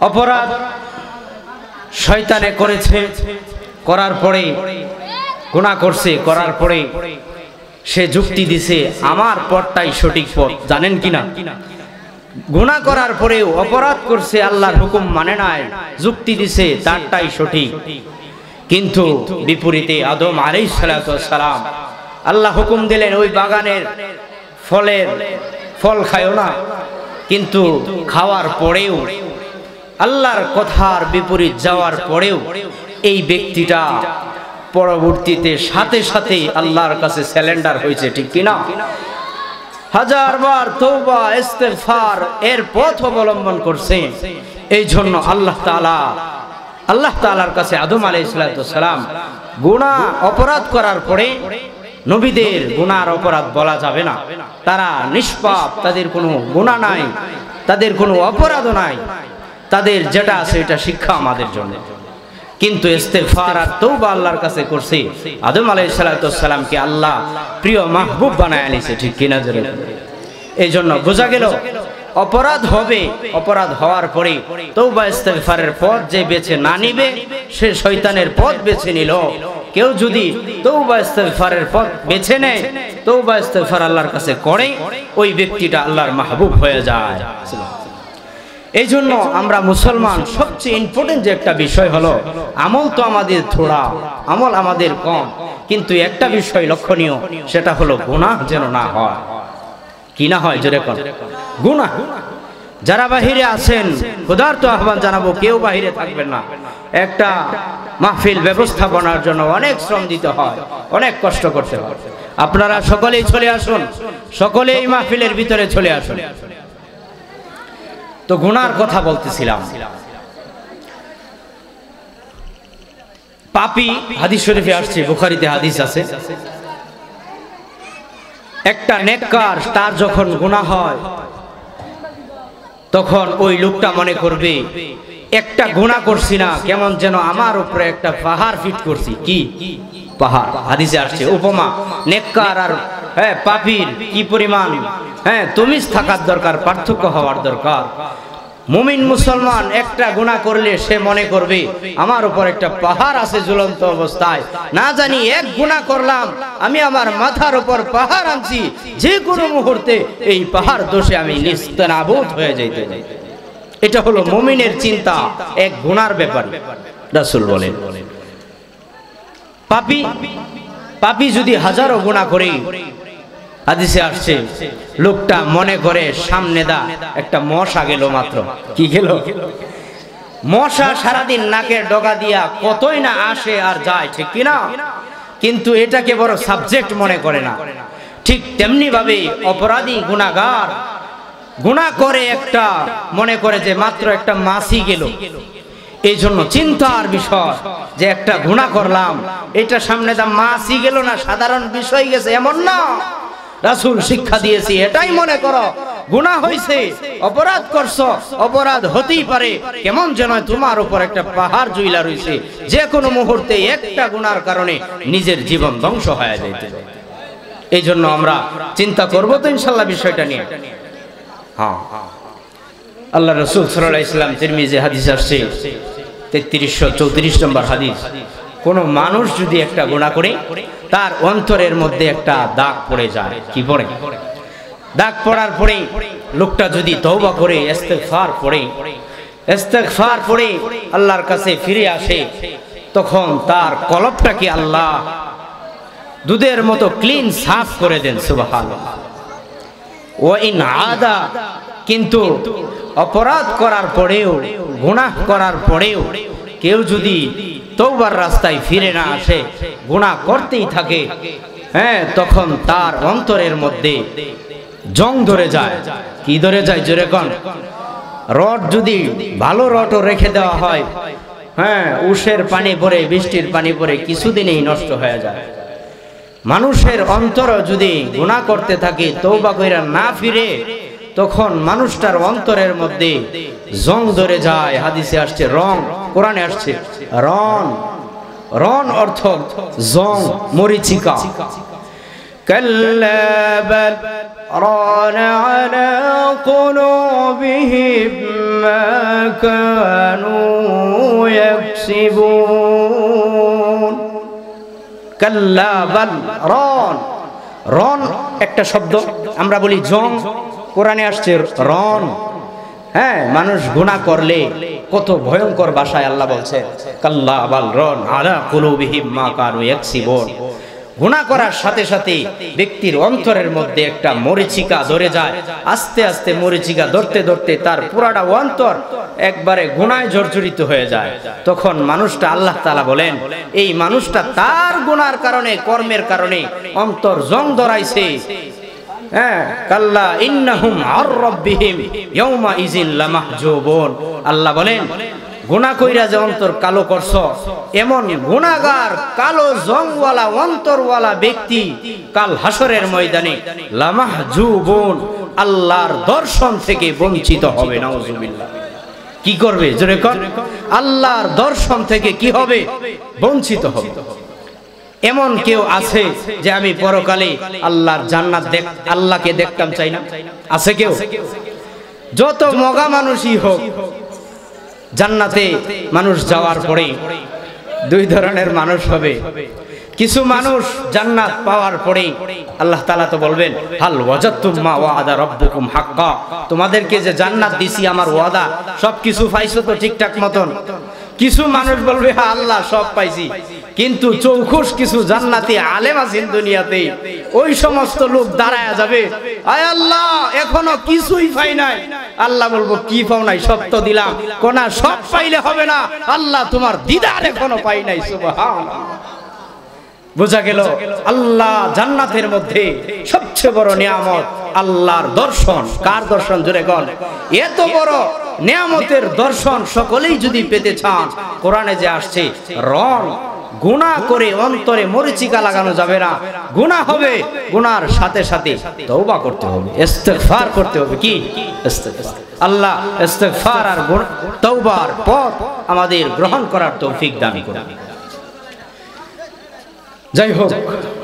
অপরাধ শয়তানে করেছে, করার পরে গুনাহ করছে, করার পরে সে যুক্তি দিছে আমার পথটাই সঠিক পথ। জানেন কিনা, গুনাহ করার পরেও অপরাধ করছে, আল্লাহর হুকুম মানে নাই, যুক্তি দিছে তারটাই সঠিক। কিন্তু বিপরীতে আদম আলাইহিস সালাম আল্লাহ হুকুম দিলেন ওই বাগানের ফল খায়ও না, কিন্তু খাওয়ার পরেও আল্লাহর কথার বিপরীত যাওয়ার পরেও এই ব্যক্তিটা পরবর্তীতে সাথে সাথে আল্লাহর কাছে স্যালেন্ডার হয়েছে, ঠিক কিনা? হাজারবার তওবা ইস্তেগফার এর পথ অবলম্বন করছে। এই জন্য আল্লাহ তাআলার কাছে আদম আলাইহিস সালাম গুনাহ অপরাধ করার পরে, নবীদের গুনার অপরাধ বলা যাবে না, তারা নিষ্পাপ, তাদের কোনো গুনাহ নাই, তাদের কোনো অপরাধও নাই, তাদের যেটা আছে এটা শিক্ষা আমাদের জন্য। কিন্তু ইস্তেগফার আর তওবা আল্লাহর কাছে করছে, আদম আলাইহিস সালামকে আল্লাহ প্রিয় মাহবুব বানায় আনিছে, ঠিক কিনা? জোরে। এই জন্য বোঝা গেল অপরাধ হবে, অপরাধ হওয়ার পরে তওবা ইস্তেগফারের পথ যে বেছে না নিবে সে শয়তানের পথ বেছে নিল। কেউ যদি তওবা ইস্তেগফারের পথ বেছে নেয়, তওবা ইস্তেগফার আল্লাহর কাছে করে, ওই ব্যক্তিটা আল্লাহর মাহবুব হয়ে যায়। এই জন্য আমরা মুসলমান সবচেয়ে ইম্পর্টেন্ট যে একটা বিষয় হলো, আমল তো আমাদের থোড়া, আমল আমাদের কম, কিন্তু একটা বিষয় লক্ষণীয়, সেটা হলো গুনাহ যেন না হয়। কি না হয়? জোরে কোন গুনাহ। যারা বাহিরে আছেন খোদার তো আহ্বান জানাবো, কেউ বাহিরে থাকবেন না। একটা মাহফিল ব্যবস্থাপনার জন্য অনেক শ্রম দিতে হয়, অনেক কষ্ট করতে হয়। আপনারা সকলেই চলে আসুন, সকলেই মাহফিলের ভিতরে চলে আসুন। তো গুনার কথা বলতেছিলাম। পাপী, হাদিস শরীফে আসছে, বুখারীতে হাদিস আছে, একটা নেককার তার যখন গুনাহ হয় তখন ওই লোকটা মনে করবে একটা গুনাহ করছি না, কেমন যেন আমার উপরে একটা পাহাড় ফিট করছি। কি পাহাড়? হাদিসে আসছে উপমা নেককার আর পাপীর কি পরিমাণ তমিজ থাকার দরকার, পার্থক্য হওয়ার দরকার। মুমিন মুসলমান একটা গুনাহ করলে সে মনে করবে আমার উপর একটা পাহাড় আছে ঝুলন্ত অবস্থায়, না জানি এক গুনাহ করলাম, আমি আমার মাথার উপর পাহাড় আনছি, যে কোনো মুহূর্তে এই পাহাড় দোষে আমি নিস্তেনাবুদ হয়ে যাইতে চাই। এটা হলো মুমিনের চিন্তা এক গুনার ব্যাপারে। রাসূল বলেন পাপী যদি হাজারো গুনাহ করে, হাদিসে আসছে লোকটা মনে করে সামনে দা একটা মশা গেল, মাত্র কি গেল? মশা সারাদিন নাকের ডগা দিয়া কতই না আসে আর যায়, ঠিক কিনা? কিন্তু এটাকে বড় সাবজেক্ট মনে করে না। ঠিক তেমনি ভাবে অপরাধী গুনাহগার গুনাহ করে একটা মনে করে যে মাত্র একটা মাছি গেল। এই জন্য চিন্তার বিষয় যে একটা গুনাহ করলাম, এটা সামনে দা মাছি গেল না, সাধারণ বিষয় গেছে এমন না। রাসূল শিক্ষা দিয়েছি, এটাই মনে করো গুনাহ হইছে, অপরাধ করছো, অপরাধ হতেই পারে কেমন যেন তোমার উপর একটা পাহাড় জুইলা রইছে, যে কোনো মুহূর্তে একটা গুনার কারণে নিজের জীবন ধ্বংস হয়ে যাইতে। এই জন্য আমরা চিন্তা করবো তো ইনশাআল্লাহ বিষয়টা নিয়ে। হ্যাঁ, আল্লাহ রাসূল সাল্লাল্লাহু আলাইহি ওয়াসাল্লাম তিরমিজি হাদিস আসছে 3334 নম্বর হাদিস, কোন মানুষ যদি একটা গুনাহ করে তার অন্তরের মধ্যে একটা দাগ পড়ে যায়। কি পড়ে? দাগ পড়ার পরে লোকটা যদি তওবা করে ইস্তেগফার পড়ে আল্লাহর কাছে ফিরে আসে, তখন তার কলবটাকে আল্লাহ দুধের মতো ক্লিন সাফ করে দেন। সুবহানাল্লাহ। ওয়া ইন আদা, কিন্তু অপরাধ করার পরেও, গুনাহ করার পরেও কেউ যদি তওবার রাস্তায় ফিরে না আসে, গুনাহ করতেই থাকে, তখন তার অন্তরের মধ্যে জং ধরে যায়। কি ধরে যায়? জোরে কোন? রড যদি ভালো রডও রেখে দেওয়া হয়, উষের পানি পড়ে, বৃষ্টির পানি পড়ে কিছুদিনেই নষ্ট হয়ে যায়। মানুষের অন্তর যদি গুনাহ করতে থাকে, তওবা কইরা না ফিরে, তখন মানুষটার অন্তরের মধ্যে জং ধরে যায়। হাদিসে আসছে রং, কোরআনে আসছে রন। রন অর্থ জং, মরিচিকা। কাল্লা বাল রানা আলা কুলুবিহিম মা كانوا يكسبون كلا بل ران রন একটা শব্দ, আমরা বলি জং, কোরআনে আসছে রন। হ্যাঁ, মানুষ গুনাহ করলে কত ভয়ঙ্কর ভাষায় আল্লাহ বলছে কাল্লা বাল রন আলা কুলুবিহিম মা কানু ইয়াকসিবুন। গুনাহ করার সাথে সাথে ব্যক্তির অন্তরের মধ্যে একটা মরিচিকা ধরে যায়, আস্তে আস্তে মরিচিকা ধরতে ধরতে তার পুরাটা অন্তর একবারে গুনায় জর্জরিত হয়ে যায়। তখন মানুষটা, আল্লাহ তাআলা বলেন, এই মানুষটা তার গুনার কারণে, কর্মের কারণে অন্তর জং ধরাইছে। হ্যাঁ, কাল্লা ইন্নাহুম আর রাব্বিহিম ইয়াউমা ইযিন লামাহজুবুন। আল্লাহ বলেন, গুনাহ কইরা যে অন্তর কালো করছ, এমন গুনাহগার কালো জংওয়ালা অন্তরওয়ালা ব্যক্তি কাল হাসরের ময়দানে লামাহজুবুন, আল্লাহর দর্শন থেকে বঞ্চিত হবে। নাউজুবিল্লাহ। কি করবে জোরে কর? আল্লাহর দর্শন থেকে কি হবে? বঞ্চিত হবে। এমন কেউ আছে যে আমি পরকালে আল্লাহর জান্নাত আল্লাহকে দেখতাম চাই না? আছে কেউ? যত মগা মানুষই হোক, জান্নাতে মানুষ যাওয়ার পরে দুই ধরনের মানুষ হবে। কিছু মানুষ জান্নাত পাওয়ার পরে আল্লাহ তাআলা তো বলবেন, হাল ওয়াজাদতুম মা ওয়াদা রাব্বুকুম হাক্কা, তোমাদেরকে যে জান্নাত দিছি আমার ওয়াদা, সবকিছু পাইছো তো ঠিকঠাক মতন? কিছু মানুষ বলবে, হ্যাঁ আল্লাহ সব পাইছি, কিন্তু চৌখুশ কিছু জান্নাতি আলেম আছেন দুনিয়াতে, ওই সমস্ত লোক দাঁড়ায়া যাবে, আয় আল্লাহ এখনো কিছুই পাই নাই। আল্লাহ বলবো, কি পাও নাই? সব তো দিলাম। কোনা সব পাইলে হবে না, আল্লাহ তোমার দিদার এখনো পাই নাই। সুবহানাল্লাহ। বোঝা গেল আল্লাহ জান্নাতের মধ্যে সবচেয়ে বড় নিয়ামত আল্লাহর দর্শন। কার দর্শন জোরে বল? এত বড় নিয়ামতের দর্শন সকলেই যদি পেতে চান, কোরআনে যে আসছে রন, গুনাহ করে অন্তরে মরিচিকা লাগানো যাবে না। গুনাহ হবে, গুনার সাথে সাথে তওবা করতে হবে, ইস্তিগফার করতে হবে। কি ইস্তিগফার? আল্লাহ ইস্তিগফার আর তওবার পথ আমাদের গ্রহণ করার তৌফিক দান করুন। যাই হোক,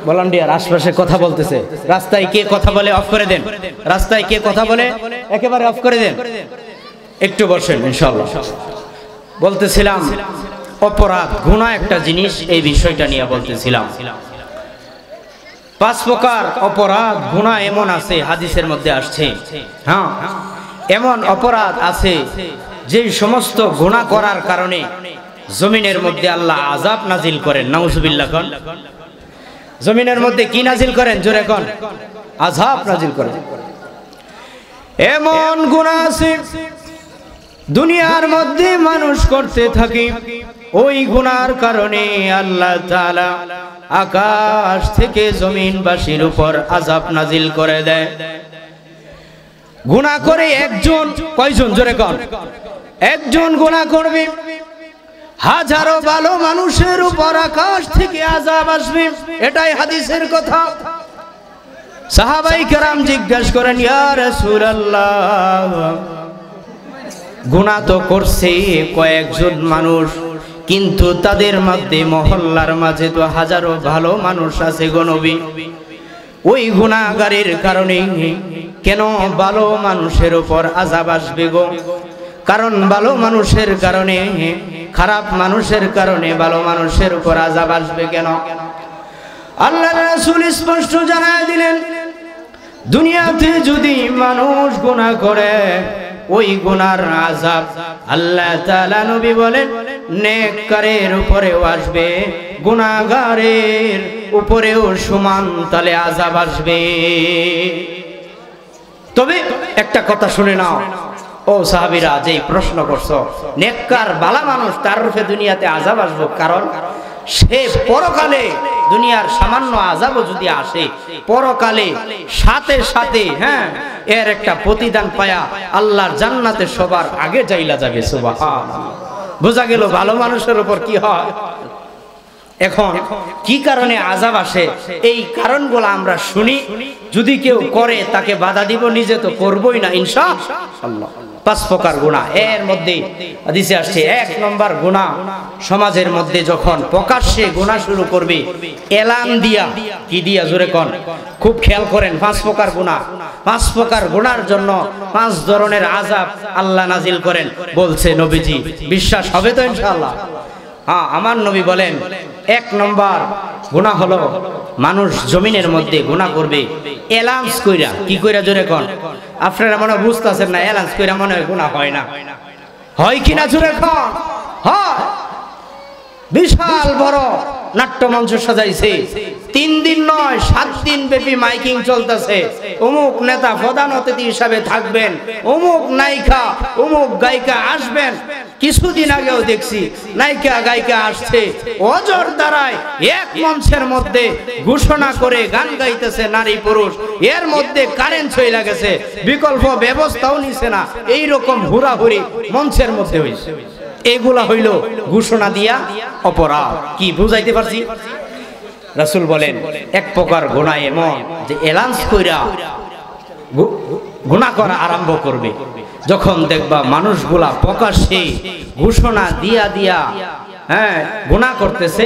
ভলান্টিয়ার আশপাশে কথা বলতেছে, রাস্তায় কে কথা বলে অফ করে দেন। রাস্তায় কে কথা বলে একেবারে অফ করে দেন। একটু বসেন ইনশাআল্লাহ। বলতেছিলাম অপরাধ, গুনাহ একটা জিনিস, এই বিষয়টা নিয়ে বলতেছিলাম। 5 প্রকার অপরাধ গুনাহ এমন আছে, হাদিসের মধ্যে আসছে। হ্যাঁ, এমন অপরাধ আছে যে সমস্ত গুনাহ করার কারণে জমিনের মধ্যে আল্লাহ আযাব নাজিল করেন। নাউজুবিল্লাহ। কোন জমিনের মধ্যে কি নাজিল করেন জোরে কোন? আযাব নাজিল করেন। এমন গুনাহ আছে দুনিয়ার মধ্যে মানুষ করতে থাকে, ওই গুনার কারণে আল্লাহ তাআলা আকাশ থেকে জমিনবাসীর উপর আযাব নাজিল করে দেয়। গুনাহ করে একজন, কয়জন জোরে কোন? একজন গুনাহ করবে, হাজারো ভালো মানুষের উপর আকাশ থেকে আযাব আসবে। এটাই হাদিসের কথা। সাহাবায়ে কেরাম জিজ্ঞাসা করেন, ইয়া রাসূলুল্লাহ, গুনাহ তো করছে কয়েকজন মানুষ, কিন্তু তাদের মধ্যে মহল্লার মাঝে তো হাজারো ভালো মানুষ আছে গো নবী, ওই গুনাহগারের কারণে কেন ভালো মানুষের উপর আযাব আসবে গো? কারণ ভালো মানুষের কারণে, খারাপ মানুষের কারণে ভালো মানুষের উপর আযাব আসবে কেন? আল্লাহর রাসূল স্পষ্ট জানায় দিলেন, দুনিয়াতে যদি মানুষ গুনাহ করে, ওই গুনার আযাব আল্লাহ তাআলা নবী বলেন নেককারের উপরেও আসবে, গুনাহগারের উপরেও সমান তালে আযাব আসবে। তবে একটা কথা শুনে নাও ও সাহাবীরা, যে প্রশ্ন করছো, নেককার ভালো মানুষ তার রূপে দুনিয়াতে আযাব আসবে, কারণ সে পরকালে দুনিয়ার সামান্য আযাবও যদি আসে, পরকালে সাথে সাথে এর একটা প্রতিদান পায়া আল্লাহর জান্নাতে সবার আগে যাইলা যাবে। সুবহানাল্লাহ। বোঝা গেল ভালো মানুষের উপর কি হয়। এখন কি কারণে আযাব আসে, এই কারণগুলো আমরা শুনি। যদি কেউ করে তাকে বাধা দিব, নিজে তো করবই না ইনশাআল্লাহ। 5 প্রকার গুনাহ। এর মধ্যে হাদিসে আসছে 1 নম্বর গুনাহ, সমাজের মধ্যে যখন প্রকাশ্যে গুনাহ শুরু করবে এলান দিয়া, কি দিয়া জোরে কোন, খুব খেয়াল করেন 5 প্রকার গুনাহ। 5 প্রকার গুনার জন্য 5 ধরনের আযাব আল্লাহ নাজিল করেন বলছে নবীজি। বিশ্বাস হবে তো ইনশাআল্লাহ? হ্যাঁ, আমার নবী বলেন 1 নম্বর গুনাহ হলো মানুষ জমিনের মধ্যে গুনাহ করবে এলান্স কইরা। কি কইরা জোরে কোন? আপনারা মনে বুঝতেছেন না, এলান্স কইরা মনে হয় গুনাহ হয় না, হয় কিনা জোরে কোন? হয়। বিশাল বড় নাট্যমঞ্চ সাজাইছে, 3 দিন নয় 7 দিন ব্যাপী মাইকিং চলতেছে। অমুক নেতা প্রধান অতিথি হিসাবে থাকবেন, অমুক নায়িকা অমুক গায়িকা আসবেন। কিছুদিন আগেও দেখছি নায়িকা গায়িকা আসছে, অজর দ্বারায় এক মঞ্চের মধ্যে ঘোষণা করে গান গাইতেছে নারী পুরুষ, এর মধ্যে কারেন্ট চলে গেছে, বিকল্প ব্যবস্থাও নিছে না, এইরকম হুড়াহুড়ি মঞ্চের মধ্যে হইছে। এগুলা হইল ঘোষণা দিয়া অপরাধ। কি বুঝাইতে পারছি? রাসূল বলেন 1 প্রকার গুনাহ এমন যে এলান্স কইরা গুনাহ করা আরম্ভ করবে। যখন দেখবা মানুষগুলা প্রকাশ্যে ঘোষণা দিয়া দিয়া গুনাহ করতেছে,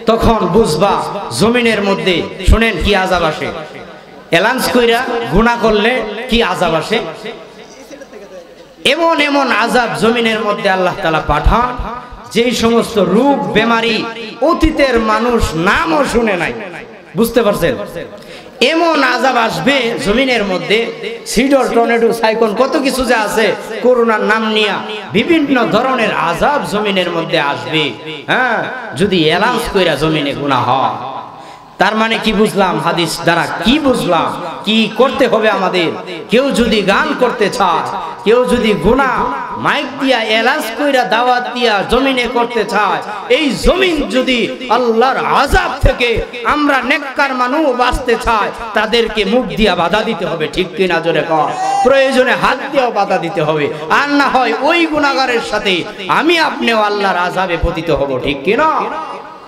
তখন বুঝবা জমিনের মধ্যে, শুনেন কি আযাব আসে। এলান্স কইরা গুনাহ করলে কি আযাব আসে। এমন এমন আযাব জমিনের মধ্যে আল্লাহ তাআলা পাঠান, যেই সমস্ত রোগ বেমারি অতীতের মানুষ নামও শুনে নাই। বুঝতে পারছেন? এমন আযাব আসবে জমিনের মধ্যে, সিডর, টর্নেডো, সাইক্লোন, কত কিছু যে আছে, করোনার নাম নিয়া বিভিন্ন ধরনের আযাব জমিনের মধ্যে আসবে। যদি এলান্স কইরা জমিনে গুনাহ হয়। তার মানে কি বুঝলাম? হাদিস দ্বারা কি বুঝলাম? কি করতে হবে আমাদের? কেউ যদি গান করতে চায়, কেউ যদি গুনাহ মাইক দিয়া এলাচ কইরা দাওয়াত দিয়া জমিনে করতে চায়, এই জমিন যদি আল্লাহর আযাব থেকে আমরা নেককার মানুষ বাঁচতে চাই, তাদেরকে মুখ দিয়া বাধা দিতে হবে। ঠিক কিনা জোরে কর? প্রয়োজনে হাত দিয়েও বাধা দিতে হবে। আর না হয় ওই গুনাহগারের সাথে আমি আপনিও আল্লাহর আযাবে পতিত হব। ঠিক কিনা?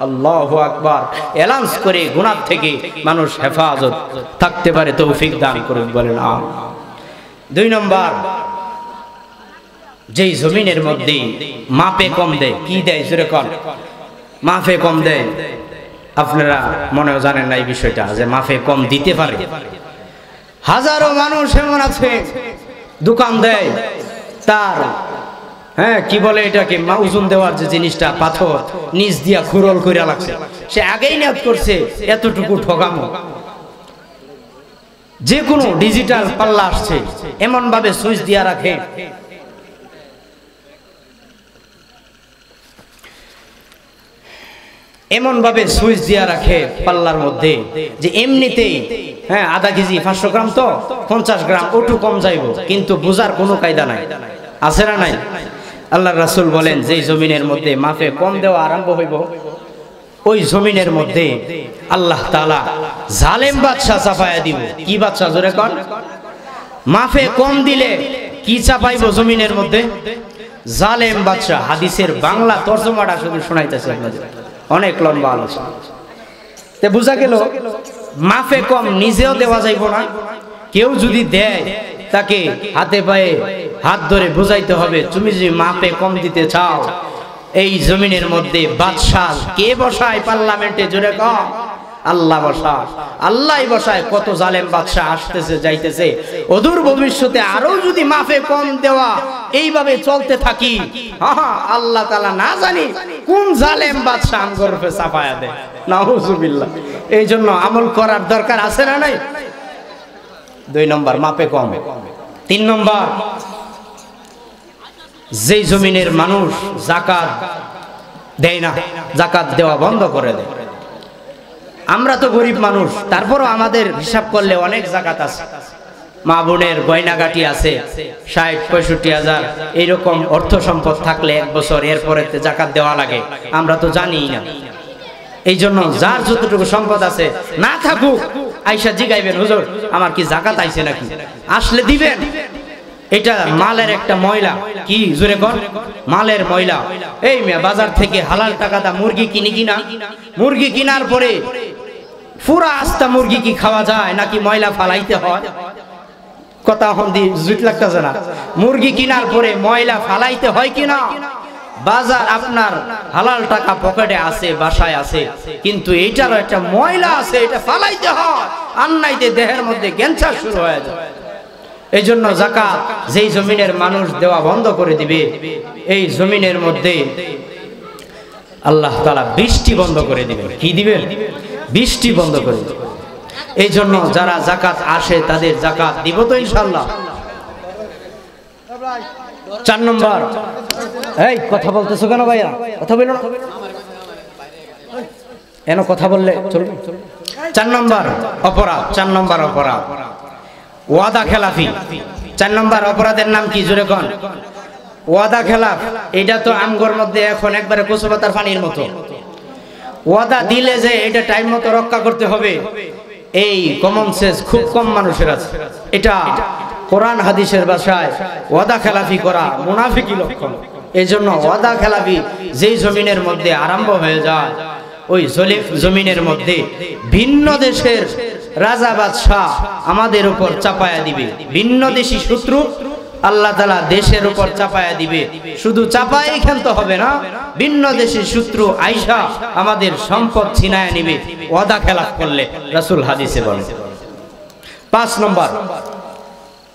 আল্লাহু আকবার। এলান্স করে গুনাহ থেকে মানুষ হেফাজত থাকতে পারে, তৌফিক দান করুন বলেন আমিন। 2 নম্বর, যেই জমিনের মধ্যে মাপে কম দেয়। কি দেয় জোরে কোন? মাপে কম দেয়। আপনারা মনেও জানেন না এই বিষয়টা, যে মাপে কম দিতে পারে। হাজারো মানুষ এমন আছে দোকান দেয়, তার কি বলে এটাকে, ওজন দেওয়ার যে জিনিসটা, পাথর নিচ দিয়া খুরল কইরা লাগছে, সে আগেই নিয়ত করছে এতটুকু ঠকামো। যে কোনো ডিজিটাল পাল্লা আসছে, এমন ভাবে সুইচ দিয়া রাখে, এমন ভাবে সুইচ দিয়া রাখে পাল্লার মধ্যে, যে এমনিতেই আধা কেজি 500 গ্রাম তো 50 গ্রাম ওটু কম যাইব, কিন্তু বোঝার কোনো কায়দা নাই। আছে না নাই? আল্লাহর রাসূল বলেন, যেই জমিনের মধ্যে মাপে কম দেওয়া আরম্ভ হইব, ওই জমিনের মধ্যে আল্লাহ তাআলা জালেম বাদশা চাপায়া দিব। কি বাদশা জোরে কোন? মাপে কম দিলে কি চাপাইব জমিনের মধ্যে? জালেম বাদশা। হাদিসের বাংলা তরজমাটা শুধু শোনাইতেছে আপনাদের, অনেক লম্বা আলোচনা। তে বুঝা গেল মাপে কম নিজেও দেওয়া যাইব না, কেউ যদি দেয় তাকে হাতে পায়ে হাত ধরে বুঝাইতে হবে, তুমি যদি মাপে কম দিতে চাও, এই জমিনের মধ্যে বাদশা কে বসায় পার্লামেন্টে জোরে কম? আল্লাহ বসায়। আল্লাহই বসায়। কত জালেম বাদশা আসতেছে যাইতেছে, অদূর ভবিষ্যতে আরো যদি মাপে কম দেওয়া এইভাবে চলতে থাকি, আল্লাহ তাআলা না জানি কোন জালেম বাদশা আমগর উপরে চাপায়া দেয়। নাউজুবিল্লাহ। এই জন্য আমল করার দরকার আছে না নাই? 2 নম্বর, মাপে কম। 3 নম্বর, যেই জমিনের মানুষ যাকাত দেয় না, যাকাত দেওয়া বন্ধ করে দেয়। আমরা তো গরিব মানুষ, তারপরও আমাদের হিসাব করলে অনেক যাকাত আছে। মা বোনের গয়নাগাটি আছে 60-65 হাজার, এইরকম অর্থ সম্পদ থাকলে 1 বছর এরপরে যাকাত দেওয়া লাগে, আমরা তো জানি না। এই জন্য যার যতটুকু সম্পদ আছে, না থাকুক আইসা জিগাইবেন, হুজুর আমার কি যাকাত আইছে নাকি? আসলে দিবেন। এটা মালের একটা ময়লা। কি জোরে কোন? মালের ময়লা। এই মিয়া বাজার থেকে হালাল টাকা দা মুরগি কিনি কিনা, মুরগি কেনার পরে পুরা আস্তা মুরগি কি খাওয়া যায় নাকি ময়লা ফালাইতে হয়? কথা হন্দি জুত লাগতেছে না। মুরগি কেনার পরে ময়লা ফালাইতে হয় কিনা? বাজার আপনার হালাল টাকা পকেটে আছে, বাসায় আছে, কিন্তু এইটারও একটা ময়লা আছে, এটা ফালাইতে হয়, আর নাইতে দেহের মধ্যে ক্যান্সার শুরু হয়ে যায়। এই জন্য যাকাত যেই জমিনের মানুষ দেওয়া বন্ধ করে দিবে, এই জমিনের মধ্যে আল্লাহ তাআলা বৃষ্টি বন্ধ করে দিবে। কি দিবেন? বৃষ্টি বন্ধ করে দিবে। এই জন্য যারা যাকাত আসে তাদের যাকাত দিব তো ইনশাআল্লাহ। 4 নম্বর, এই কথা বলতেছো কেন ভাইয়া? কথা বলো না, এন কথা বললে চলবে। 4 নম্বর অপরাধ, 4 নম্বর অপরাধ ওয়াদা খেলাফি। 4 নম্বর অপরাধের নাম কি? জোরে কোন? ওয়াদা খেলাফ। এটা তো আমগর মধ্যে এখন একবারে কচুপাতার পানির মতো। ওয়াদা দিলে যে এটা টাইম মতো রক্ষা করতে হবে, এই কমন সেন্স খুব কম মানুষের আছে। এটা কোরআন হাদিসের ভাষায় ওয়াদা খেলাফি করা মুনাফিকি লক্ষণ। এই জন্য ওয়াদা খেলাফি যেই জমিনের মধ্যে আরম্ভ হয়ে যায়, ওই জমিনের মধ্যে ভিন্ন দেশের রাজা বাদশাহ আমাদের উপর চাপায়া দিবে। ভিন্ন দেশি শত্রু আল্লাহ তাআলা দেশের উপর চাপায়া দিবে। শুধু চাপাই খেলতে হবে না, ভিন্ন দেশের শত্রু আইসা আমাদের সম্পদ ছিনায় নিবে ওয়াদা খেলাফ করলে, রাসূল হাদিসে বলেন।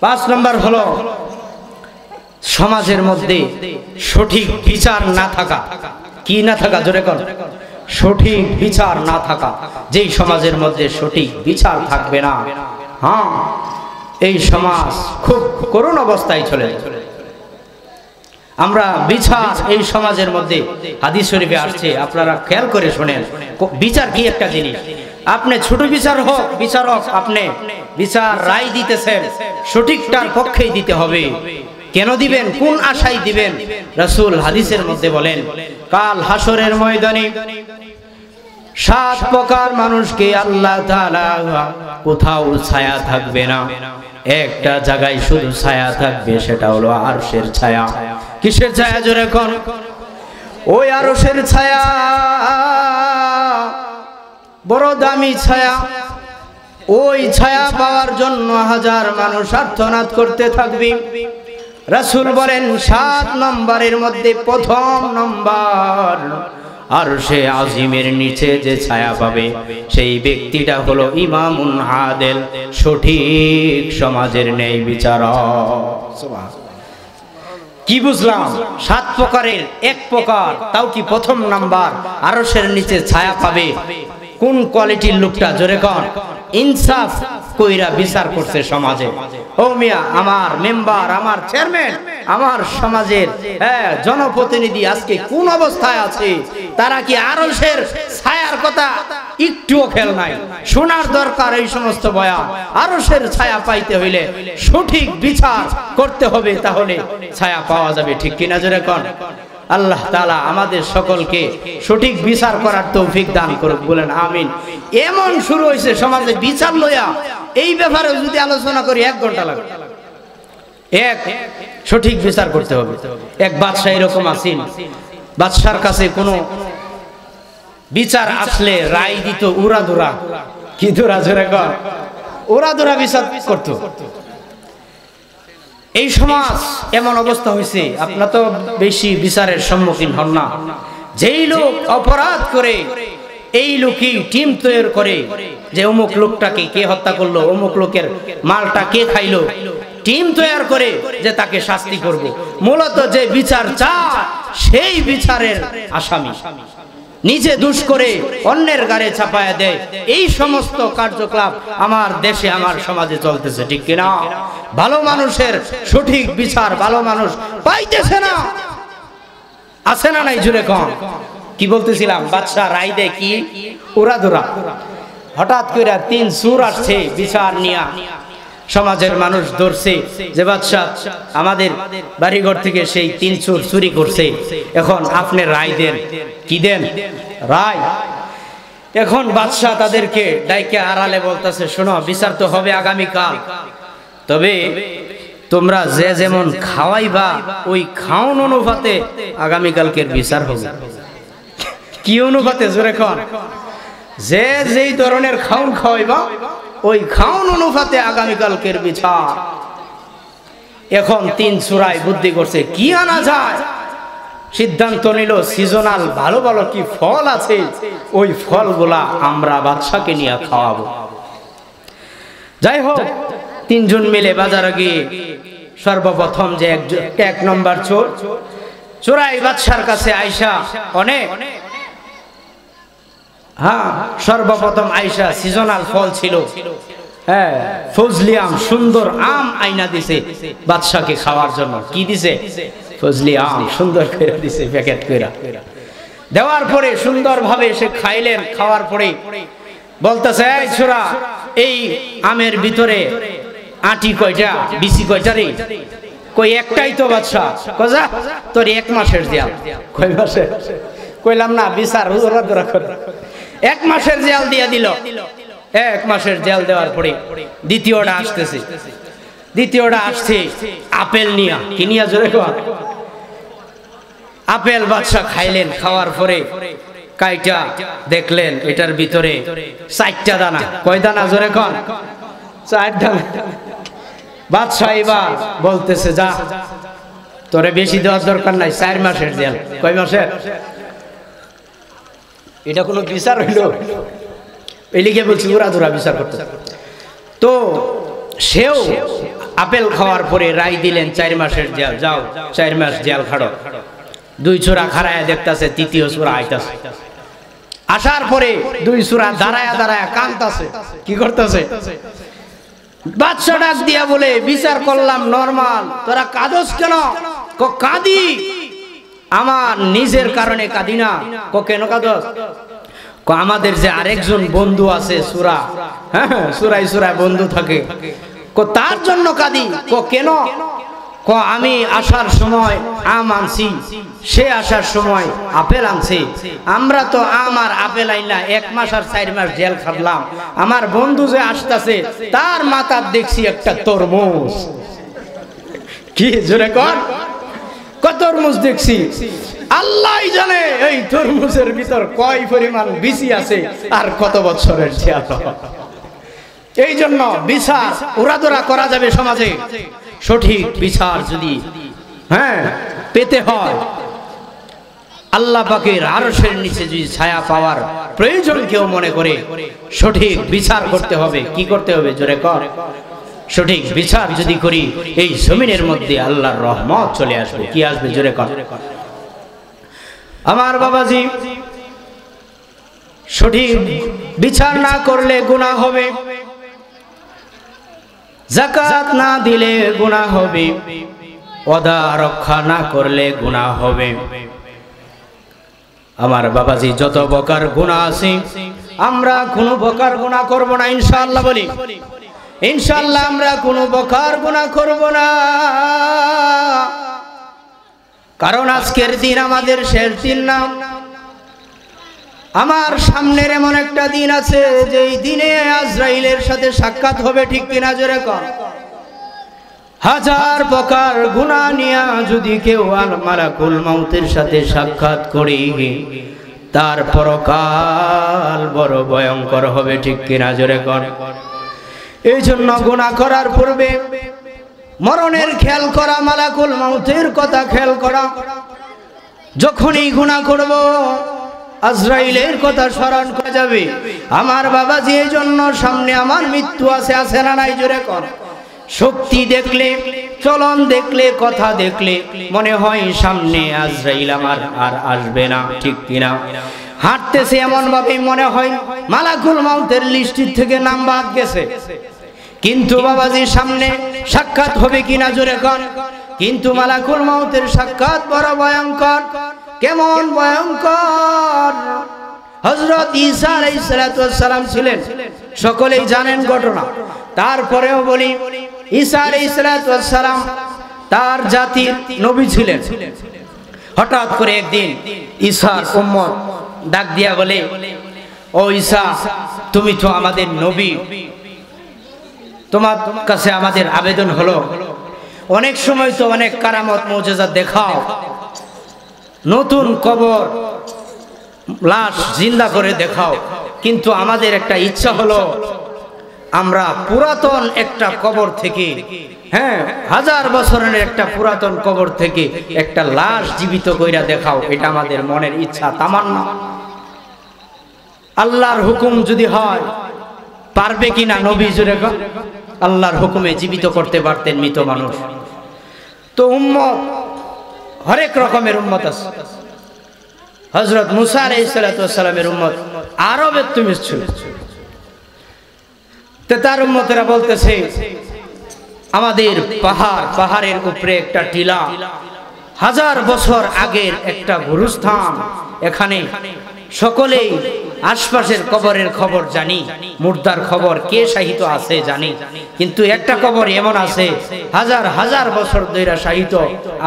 5 নম্বর হলো সমাজের মধ্যে সঠিক বিচার না থাকা। কি না থাকা? জোরে কোন? সঠিক বিচার না থাকা। যেই সমাজের মধ্যে সঠিক বিচার থাকবে না, হ্যাঁ, এই সমাজ খুব করুণ অবস্থায় চলে যাবে। আমরা বিচার এই সমাজের মধ্যে হাদিস শরীফে আসছে, আপনারা খেয়াল করে শুনেন। বিচার কি একটা জিনিস। আপনি ছোট বিচার হোক, বিচারক আপনি বিচার রায় দিতেছেন, সঠিকটার পক্ষেই দিতে হবে। কেন দিবেন? কোন আশায় দিবেন? রাসূল হাদিসের মধ্যে বলেন, কাল হাসরের ময়দানে 7 প্রকার মানুষকে আল্লাহ তাআলা কোথাও ছায়া থাকবে না, একটা জায়গায় শুধু ছায়া থাকবে, সেটা হলো আরশের ছায়া। কিসের ছায়া? জোরে কোন? ওই আরশের ছায়া, বড় দামি ছায়া। ওই ছায়া পাওয়ার জন্য হাজার মানুষ আর্তনাদ করতে থাকবে। রাসূল বলেন 7 নম্বরের মধ্যে প্রথম নম্বর, আরশে আজিমের নিচে যে ছায়া পাবে সেই ব্যক্তিটা হলো ইমামুন আদেল, সঠিক সমাজের ন্যায় বিচারক। কি বুঝলাম? 7 প্রকারের এক প্রকার, তাও কি প্রথম নাম্বার, আরশের নিচে ছায়া পাবে। কোন কোয়ালিটির লোকটা? জোরে কোন? ইনসাফ কইরা বিচার করছে সমাজে। ও মিয়া, আমার মেম্বার, আমার চেয়ারম্যান, আমার সমাজের জনপ্রতিনিধি আজকে কোন অবস্থায় আছে? তারা কি আরশের ছায়ার কথা একটুও খেয়াল নাই? শোনার দরকার এই সমস্ত বয়ান। আরশের ছায়া পাইতে হইলে সঠিক বিচার করতে হবে, তাহলে ছায়া পাওয়া যাবে। ঠিক কিনা? জোরে কোন? আল্লাহ তাআলা আমাদের সকলকে সঠিক বিচার করার তৌফিক দান করুক, বলেন আমিন। এমন শুরু হয়েছে সমাজে বিচার লইয়া, এই ব্যাপারে যদি আলোচনা করি 1 ঘন্টা লাগবে। সঠিক বিচার করতে হবে। এক বাদশা এরকম আছেন, বাদশার কাছে কোনো বিচার আসলে রায় দিত উড়াধুরা। কি ধরা? জোরে কর। উড়াধুরা বিচার করত। এই সমাজ এমন অবস্থা হয়েছে, আপনার তো বেশি বিচারের সম্মুখীন হন না। যেই লোক অপরাধ করে, এই লোকই টিম তৈরি করে যে অমুক লোকটাকে কে হত্যা করলো, অমুক লোকের মালটা কে খাইলো, টিম তৈরি করে যে তাকে শাস্তি করব। মূলত যে বিচার চায় সেই বিচারের আসামি, নিজে দুষ করে অন্যের গাড়ে চাপায়া দেয়। এই সমস্ত কার্যকলাপ আমার দেশে, আমার সমাজে চলতেছে। ঠিক কিনা? ভালো মানুষের সঠিক বিচার ভালো মানুষ পাইতেছে না। আছে না নাই? জুড়ে কম। কি বলতেছিলাম? বাদশা রায় দেয় কি? উড়াধুরা। হঠাৎ করে 3 চোর আসছে বিচার নিয়া। সমাজের মানুষ ধরছে যে বাদশা আমাদের বাড়িঘর থেকে সেই 3 চোর চুরি করছে, এখন আপনি রায় দেন। কি দেন? রায়। এখন বাদশা তাদেরকে ডাইকে আড়ালে বলতেছে, শোনো, বিচার তো হবে আগামীকাল, তবে তোমরা যে যেমন খাওয়াইবা ওই খাওন অনুপাতে আগামীকালকের বিচার হবে। কি অনুপাতে? জোরে কর। যে যেই ধরনের খাওন খাওয়াইবা ওই খাওন অনুপাতে আগামীকালকের বিচার। এখন 3 সূরায় বুদ্ধি করছে কি আনা যায়। সিদ্ধান্ত নিল সিজনাল ভালো ভালো কি ফল আছে ওই ফলগুলা আমরা বাদশাকে নিয়ে খাওয়াবো। যাই হোক 3 জন মিলে বাজারে গিয়ে সর্বপ্রথম যে এক নম্বর চোর চোরাই বাদশার কাছে আইসা অনেক সর্বপ্রথম আইসা সিজনাল ফল ছিল, হ্যাঁ ফজলি আম, সুন্দর আম আইনা দিছে বাদশাকে খাওয়ার জন্য। কি দিছে? ফজলি আম সুন্দর করে দিছে প্যাকেট করে। দেওয়ার পরে সুন্দরভাবে সে খাইলেন। খাওয়ার পরে বলতেছে এই ছোরা, এই আমের ভিতরে আটি কয়টা, বিচি কয়টা রে? কই একটাই তো বাদশা। কজা তোর 1 মাসের জেল। কয় মাসের? কইলাম না বিচার হুজুরা দরা করে 1 মাসের জেল দিয়া দিল। 1 মাসের জেল দেওয়ার পরে দ্বিতীয়টা আসতেছে। দ্বিতীয়টা আসছে আপেল নিয়া। কি নিয়া? জোরে কর। আপেল বাদশা খাইলেন। খাওয়ার পরে কাইটা দেখলেন এটার ভিতরে 4টা দানা। কয় দানা? জোরে কর। 4 দানা। বাদশা এবার বলতেছে যা, তোরে বেশি দেওয়ার দরকার নাই, 4 মাসের জেল। কয় মাসের? এটা কোনো বিচার হইল? এই লিগে বলছি উড়াধুরা বিচার করতে। তো সেও আপেল খাওয়ার পরে রায় দিলেন 4 মাসের জেল। যাও 4 মাস জেল খাড়ো। 2 ছোরা খাড়ায় দেখতেছে, তৃতীয় ছোরা আইতাছে। আসার পরে 2 ছোরা দাঁড়ায়া দাঁড়ায়া কাঁদতাছে। কি করতেছে? বাদশা ডাক দিয়া বলে বিচার করলাম নরমাল, তোরা কাঁদস কেন? কাঁদি আমার নিজের কারণে কাঁদি না। কেন কাঁদস? আমাদের যে আরেকজন বন্ধু আছে সুরা, হ্যাঁ সুরাই সুরায় বন্ধু থাকে, তার জন্য কাঁদি। কেন? আমি আসার সময় আম আনছি, সে আসার সময় আপেল আনছে। আমরা তো আম আর আপেল আইনা 1 মাস আর 4 মাস জেল খাটলাম। আমার বন্ধু যে আসতেছে তার মাথার দেখছি একটা তরমুজ। কি জোরে কর? তরমুজ দেখছি। আল্লাহ জানে এই তরমুজের ভিতর কয় পরিমাণ বিচি আছে আর কত বছরের জেল। এই জন্য বিচার উড়াদোড়া করা যাবে সমাজে। সঠিক বিচার যদি পেতে হয়, আল্লাহ পাকের আরশের নিচে যদি ছায়া পাওয়ার প্রয়োজন কেউ মনে করে, সঠিক বিচার করতে হবে। কি করতে হবে? জোরে কর। সঠিক বিচার যদি করি এই জমিনের মধ্যে আল্লাহর রহমত চলে আসবে। কি আসবে? জোরে কর। আমার বাবাজি, সঠিক বিচার না করলে গুনাহ হবে, যাকাত না দিলে গুনাহ হবে, ওয়াদা রক্ষা না করলে গুনাহ হবে। আমার বাবাজি, যত প্রকার গুনাহ আছে আমরা কোনো প্রকার গুনাহ করব না ইনশাআল্লাহ। বলি ইনশাআল্লাহ আমরা কোনো প্রকার গুনাহ করব না। কারণ আজকের দিন আমাদের শেষ দিন না। আমার সামনের এমন একটা দিন আছে যেই দিনে আজরাইলের সাথে সাক্ষাৎ হবে। ঠিক কিনা? জোরে কর। 1000 প্রকার গুনাহ নিয়ে যদি কেউ মালাকুল মউতের সাথে সাক্ষাৎ করে, তার পরকাল বড় ভয়ঙ্কর হবে। ঠিক কিনা? জোরে কর। এই জন্য গুনাহ করার পূর্বে মরণের খেয়াল করা, মালাকুল মউতের কথা খেয়াল করা। যখনই গুনাহ করব আজরাইলের কথা স্মরণ করা যাবে। আমার বাবাজি, এই জন্য সামনে আমার মৃত্যু আছে, আছে না নাই? জোরে কর। শক্তি দেখলে, চলন দেখলে, কথা দেখলে মনে হয় সামনে আজরাইল আমার আর আসবে না। ঠিক কিনা? হাঁটতেছে এমন ভাবে মনে হয় মালাকুল মউতের লিস্টের থেকে নাম বাদ গেছে। কিন্তু বাবাজি সামনে সাক্ষাৎ হবে কিনা? জোরে কর। কিন্তু মালাকুল মউতের সাক্ষাৎ বড় ভয়ঙ্কর। কেমন ভয়ঙ্কর? হযরত ঈসা আলাইহিস সালাম ছিলেন, সকলেই জানেন ঘটনা। তারপরেও বলি, ঈসা আলাইহিস সালাম তার জাতির নবী ছিলেন। হঠাৎ করে একদিন ঈসার উম্মত ডাক দিয়া বলে, ও ঈসা, তুমি তো আমাদের নবী, তোমার কাছে আমাদের আবেদন হলো, অনেক সময় তো অনেক কারামত মুজিজা দেখাও, নতুন কবর লাশ জিন্দা করে দেখাও, কিন্তু আমাদের একটা ইচ্ছা হলো আমরা পুরাতন একটা কবর থেকে, হ্যাঁ, 1000 বছরের একটা পুরাতন কবর থেকে একটা লাশ জীবিত কইরা দেখাও, এটা আমাদের মনের ইচ্ছা, তামান্না। আল্লাহর হুকুম যদি হয় পারবে কিনা? নবী জুড়ে আল্লাহর হুকুমে জীবিত করতে পারতেন মৃত মানুষ। তো উম্মত হরেক রকমের উম্মত আছে। হযরত মুসা আলাইহিস সালামের উম্মত আরবে তুমি ছিল, তো তার উম্মতেরা বলতেছে আমাদের পাহাড়ের উপরে একটা টিলা, 1000 বছর আগের একটা গুরুস্থান, এখানে সকলেই আশপাশের কবরের খবর জানি, মুর্দার খবর কে শাহিত আছে জানি, কিন্তু একটা কবর এমন আছে 1000 বছর ধরে শাহিত,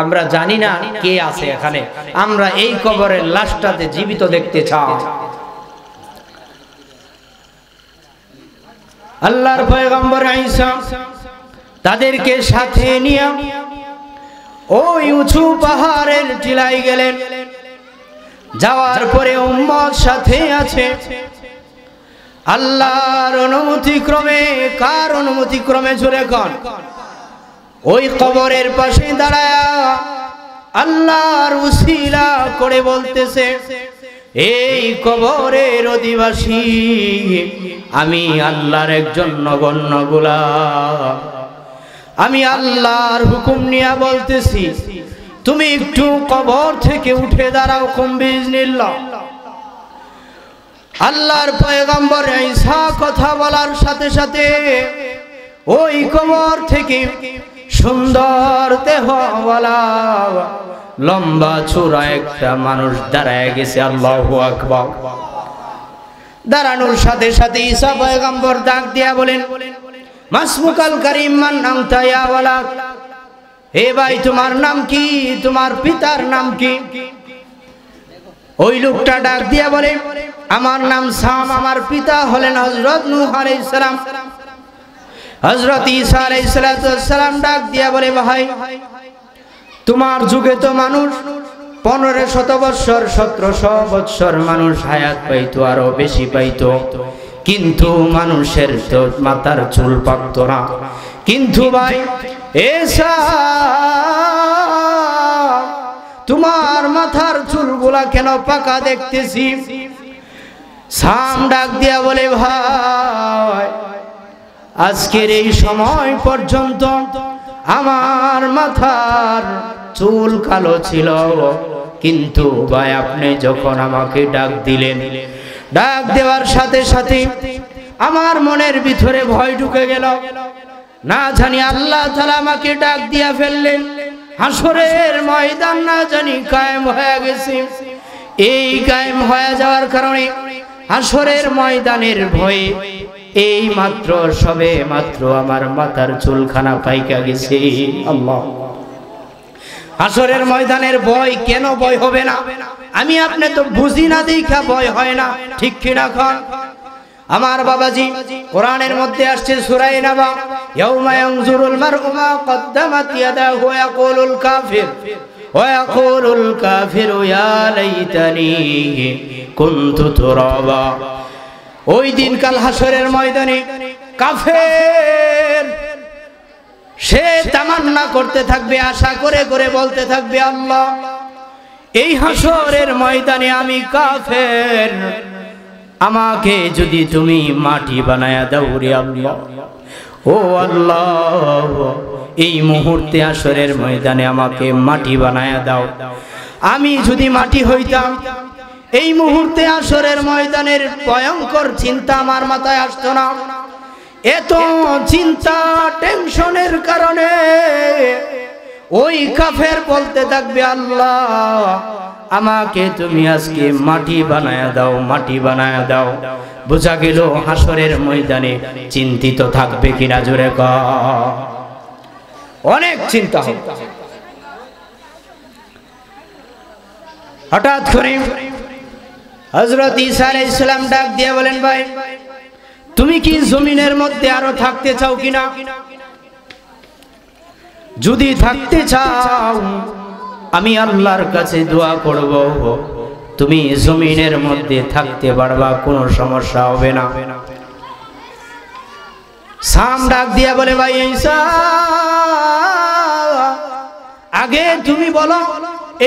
আমরা জানি না কে আছে এখানে, আমরা এই কবরের লাশটাতে জীবিত দেখতে চাই। আল্লাহর পয়গম্বর ঈসা তাদেরকে সাথে নিয়ে ওই উঁচু পাহাড়ের টিলায় গেলেন। যাওয়ার পরে উম্মত সাথে আছে, আল্লাহর অনুমতি ক্রমে, কার অনুমতি ক্রমে জোরে কোন, ওই কবরের পাশে দাঁড়ায় আল্লাহর উসিলা করে বলতেছে, এই কবরের অধিবাসী আমি আল্লাহর একজন নগণ্য গোলাম, আমি আল্লাহর হুকুম নিয়ে বলতেছি, তুমি একটু কবর থেকে উঠে দাঁড়াও, কুম বিইজনিল্লাহ। আল্লাহর পয়গম্বর ঈসা কথা বলার সাথে সাথে ওই কবর থেকে সুন্দর দেহওয়ালা লম্বা চূড়া একটা মানুষ দাঁড়ায় গেছে। আল্লাহু আকবার। দাঁড়ানোর সাথে সাথে ঈসা পয়গম্বর ডাক দিয়া বলেন, মাসমুকাল কারীম মান নামতা ইয়া ওয়ালাদ, হে ভাই তোমার নাম কি, তোমার পিতার নাম কি? ওই লোকটা ডাক দিয়া বলে, আমার নাম সাম, আমার পিতা হলেন হযরত নূহ আলাইহিস সালাম। হযরত ঈসা আলাইহিস সালাম ডাক দিয়া বলে, ভাই তোমার যুগে তো মানুষ 1500 বৎসর 1700 বৎসর মানুষ হায়াত পাইতো, আরো বেশি পাইতো, কিন্তু মানুষের তো মাথার চুল পাকতো না। কিন্তু ভাই ঈসা তোমার মাথার চুলগুলা কেন পাকা দেখতেছি? সাম ডাক দিয়া বলে, ভাই আজকের এই সময় পর্যন্ত আমার মাথার চুল কালো ছিল, কিন্তু ভাই আপনি যখন আমাকে ডাক দিলেন, ডাক দেওয়ার সাথে সাথে আমার মনের ভিতরে ভয় ঢুকে গেল, না জানি আল্লাহ তাআলা আমাকে ডাক দিয়া ফেললেন, হাসরের ময়দান না জানি কায়েম হয়ে গেছে। এই কায়েম হয়ে যাওয়ার কারণে হাসরের ময়দানের ভয়ে এই মাত্র সবে মাত্র আমার মাথার চুলখানা পাইকা গেছে। আল্লাহ, হাসরের ময়দানের ভয় কেন ভয় হবে না? আমি আপনি তো বুঝি না দেখা ভয় হয় না, ঠিক কিনা খান? আমার বাবাজি, কোরআনের মধ্যে আসছে সূরা নাবা, ইয়াউমা ইয়ানজুরুল মারউ মা কদ্দামাত ইয়াদাহু ওয়া ইয়াকুলুল কাফিরু ইয়া লাইতানি কুনতু তুরাবা। ওই দিন কাল হাসরের ময়দানে কাফের সে তামান্না করতে থাকবে, আশা করে করে বলতে থাকবে, আল্লাহ এই হাসরের ময়দানে আমি কাফের, আমাকে যদি তুমি মাটি বানায়া দাও রে আল্লাহ, ও আল্লাহ এই মুহূর্তে হাসরের ময়দানে আমাকে মাটি বানায়া দাও। আমি যদি মাটি হইতাম, এই মুহূর্তে হাসরের ময়দানের ভয়ঙ্কর চিন্তা আমার মাথায় আসতো না। এত চিন্তা টেনশনের কারণে ওই কাফের বলতে থাকবে, আল্লাহ আমাকে তুমি আজকে মাটি বানায়া দাও, মাটি বানায়া দাও। বোঝা গেল হাসরের ময়দানে চিন্তিত থাকবে কিনা, জোরে কও। অনেক চিন্তা হবে। হঠাৎ করে হযরত ঈসা আলাইহিস সালাম ডাক দিয়ে বলেন, ভাই তুমি কি জমিনের মধ্যে আরো থাকতে চাও কিনা? যদি থাকতে চাও আমি আল্লাহর কাছে দোয়া করব, তুমি জমিনের মধ্যে থাকতে পারবা, কোনো সমস্যা হবে না। সাম ডাক দিয়া বলে, ভাই ঈসা, আগে তুমি বলো,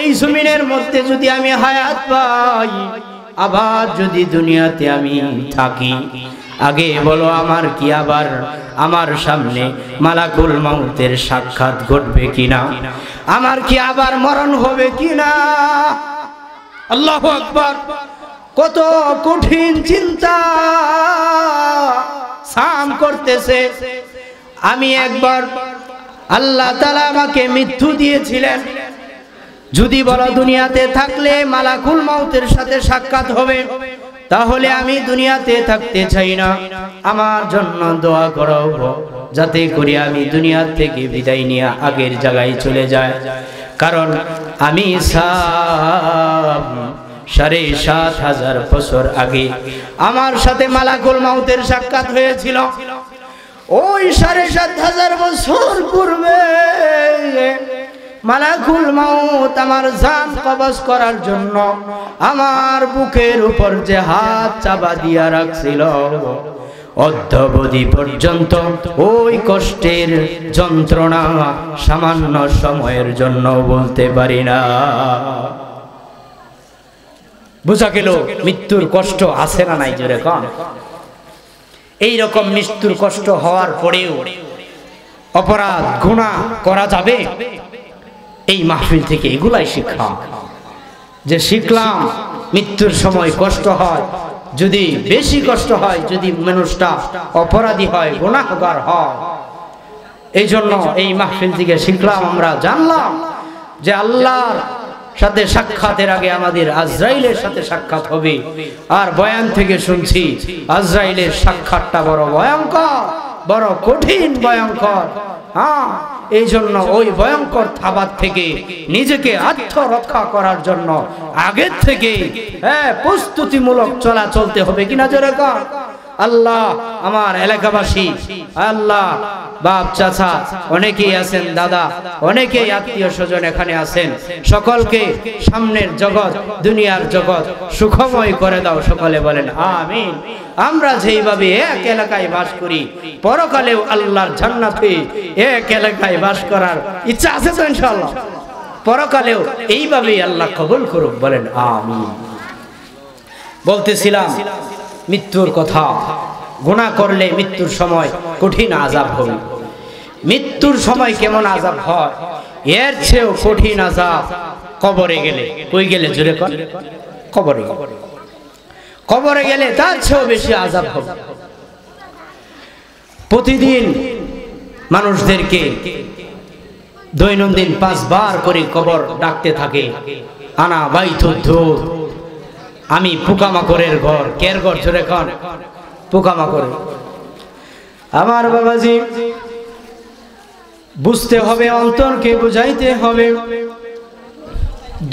এই জমিনের মধ্যে যদি আমি হায়াত পাই, আবার যদি দুনিয়াতে আমি থাকি, আগে বলো আমার কি আবার আমার সামনে মালাকুল মাউতের সাক্ষাৎ ঘটবে কিনা, আমার কি আবার মরণ হবে কিনা। আল্লাহু আকবার। কত কঠিন চিন্তা সাম করতেছে। আমি একবার আল্লাহ তাআলা আমাকে মৃত্যু দিয়েছিলেন, যদি বলো দুনিয়াতে থাকলে মালাকুল মাউতের সাথে সাক্ষাৎ হবে, তাহলে আমি দুনিয়াতে থাকতে চাই না। আমার জন্য দোয়া করো যাতে করে আমি দুনিয়া থেকে বিদায় নিয়ে আগের জায়গায় চলে যাই, কারণ আমি ৭,৫০০০ বছর আগে আমার সাথে মালাকুল মাউতের সাক্ষাৎ হয়েছিল। ওই ৭,৫০০০ বছর পূর্বে মালাকুল মাউত আমার জান কবজ করার জন্য আমার বুকের উপর যে হাত চাপা দিয়া রাখছিল, অদ্যাবধি পর্যন্ত ওই কষ্টের যন্ত্রণা সামান্য সময়ের জন্য বলতে পারি না। বুঝা গেল মৃত্যুর কষ্ট আছে না নাই? জোরে কন। এইরকম মৃত্যুর কষ্ট হওয়ার পরেও অপরাধ গুনাহ করা যাবে? এই মাহফিল থেকে এগুলাই শিক্ষা, যে শিখলাম মৃত্যুর সময় কষ্ট হয়, যদি বেশি কষ্ট হয় যদি মানুষটা অপরাধী হয়, গুনাহগার হয়। এই জন্য এই মাহফিল থেকে শিখলাম, আমরা জানলাম যে আল্লাহর সাথে সাক্ষাতের আগে আমাদের আজরাইলের সাথে সাক্ষাৎ হবে। আর বয়ান থেকে শুনছি আজরাইলের সাক্ষাৎটা বড় ভয়ঙ্কর, বড় কঠিন, ভয়ঙ্কর। হ্যাঁ, এই জন্য ওই ভয়ঙ্কর থাবার থেকে নিজেকে আত্মরক্ষা করার জন্য আগের থেকে প্রস্তুতিমূলক চলতে হবে কিনা জোরে কর। আল্লাহ আমার এলাকাবাসী, আল্লাহ বাপ চাচা অনেকেই আছেন, দাদা অনেকেই আত্মীয় স্বজন এখানে আছেন, সকলকে সামনের জগৎ দুনিয়ার জগৎ সুখময় করে দাও। সকলে বলেন আমিন। আমরা যেইভাবে এক এলাকায় বাস করি, পরকালেও আল্লাহর জান্নাতে এক এলাকায় বাস করার ইচ্ছা আছে তো ইনশাআল্লাহ? পরকালেও এইভাবেই আল্লাহ কবুল করুক, বলেন আমিন। বলতেছিলাম মৃত্যুর কথা, গুনাহ করলে মৃত্যুর সময় কঠিন আযাব হবে। মৃত্যুর সময় কেমন আযাব হয়, এর চেয়েও কঠিন আযাব কবরে গেলে। কই গেলে জোরে কর? কবরে। কবরে গেলে তার চেয়েও বেশি আযাব হবে। প্রতিদিন মানুষদেরকে দৈনন্দিন 5 বার করে কবর ডাকতে থাকে, আনা বাইতুদ্দুর, আমি পোকামাকড়ের ঘর। কের ঘর জোরে কর? পোকামাকড়। আমার বাবাজি, বুঝতে হবে, অন্তরকে বুঝাইতে হবে,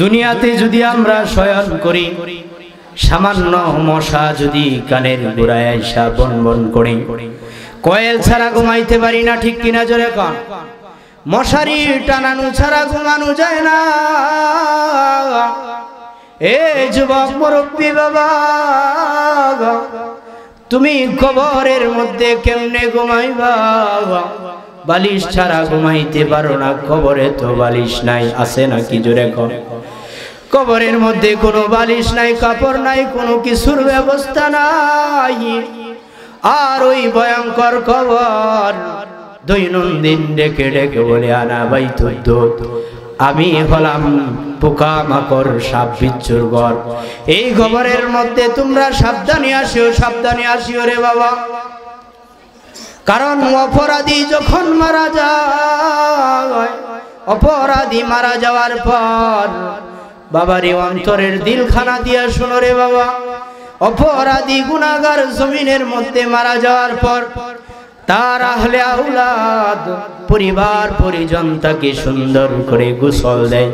দুনিয়াতে যদি আমরা শয়ন করি, সামান্য মশা যদি কানের গোড়ায় আইসা বন বন করে, কয়েল ছাড়া ঘুমাইতে পারি না, ঠিক কিনা জোরে কর? মশারি টানানো ছাড়া ঘুমানো যায় না। এ যুবক মুরব্বী বাবা, তুমি কবরের মধ্যে কেমনে ঘুমাইবা? বালিশ ছাড়া ঘুমাইতে পারো না, কবরে তো বালিশ নাই, আছে নাকি জোরে কর? কবরের মধ্যে কোনো বালিশ নাই, কাপড় নাই, কোনো কিছুর ব্যবস্থা নাই। আর ওই ভয়ঙ্কর কবর দৈনন্দিন ডেকে ডেকে বলে, আনা বাইতুদ্দুর, আমি হলাম পোকামাকড় সাপ বিচ্ছুর ঘর। এই কবরের মধ্যে তোমরা সাবধানে আসিও, সাবধানে আসিও রে বাবা। কারণ অপরাধী যখন মারা যায়, অপরাধী মারা যাওয়ার পর বাবারে অন্তরের দিলখানা দিয়া শুনো রে বাবা, অপরাধী গুনাহগার জমিনের মধ্যে মারা যাওয়ার পর তার আহলে আওলাদ, পরিবার পরিজন তাকে সুন্দর করে গোসল দেয়,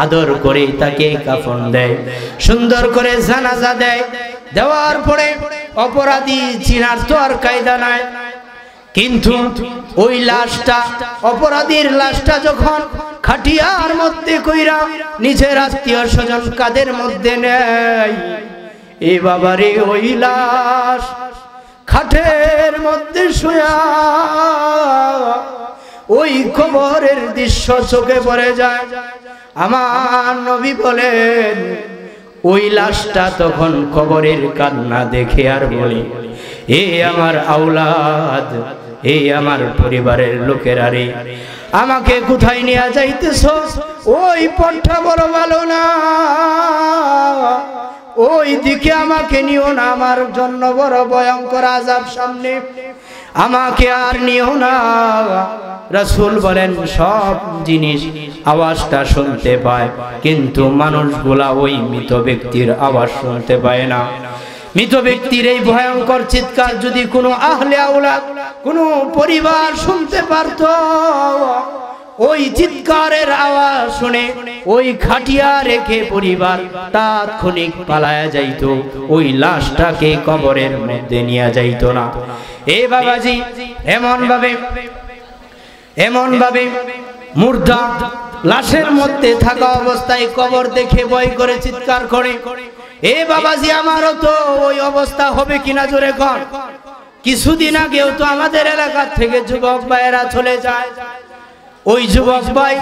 আদর করে তাকে কাফন দেয়, সুন্দর করে জানাজা দেয়। দেওয়ার পরে অপরাধী চিনার তো আর কায়দা নাই, কিন্তু ওই লাশটা, অপরাধীর লাশটা যখন খাটিয়ার মধ্যে কইরা নিজের আত্মীয় স্বজন কাদের মধ্যে নেয়, এ বাবারে ওই লাশ খাটের মধ্যে শুয়া ওই কবরের দৃশ্য চোখে পড়ে যায়। আমার নবী বলেন ওই লাশটা তখন কবরের কান্না দেখে আর বলে, এ আমার আওলাদ, এই আমার পরিবারের লোকেরা রে, আমাকে কোথায় নিয়ে যাইতেছ? ওই পথটা বড় ভালো না, ওই দিকে আমাকে নিও না, আমার জন্য বড় ভয়ঙ্কর আযাব সামনে, আমাকে আর নিও না। রাসূল বলেন সব জিনিস আওয়াজটা শুনতে পায়, কিন্তু মানুষগুলা ওই মৃত ব্যক্তির আওয়াজ শুনতে পায় না। মৃত ব্যক্তির এই ভয়ঙ্কর চিৎকার যদি কোনো আহলে আওলাদ, কোনো পরিবার শুনতে পারত, ওই চিৎকারের আওয়াজ শুনে ওই খাটিয়া রেখে পরিবার তাৎক্ষণিক পালায়া যাইত, ওই লাশটাকে কবরের মধ্যে নিয়ে যাইত না। এ বাবাজি এমন ভাবে মুর্দা লাশের মধ্যে থাকা অবস্থায় কবর দেখে ভয় করে চিৎকার করে। এ বাবাজি আমারও তো ওই অবস্থা হবে কিনা জোরে কর। কিছুদিন আগেও তো আমাদের এলাকা থেকে যুবক ভাইয়েরা চলে যায়। ওই যুবক ভাই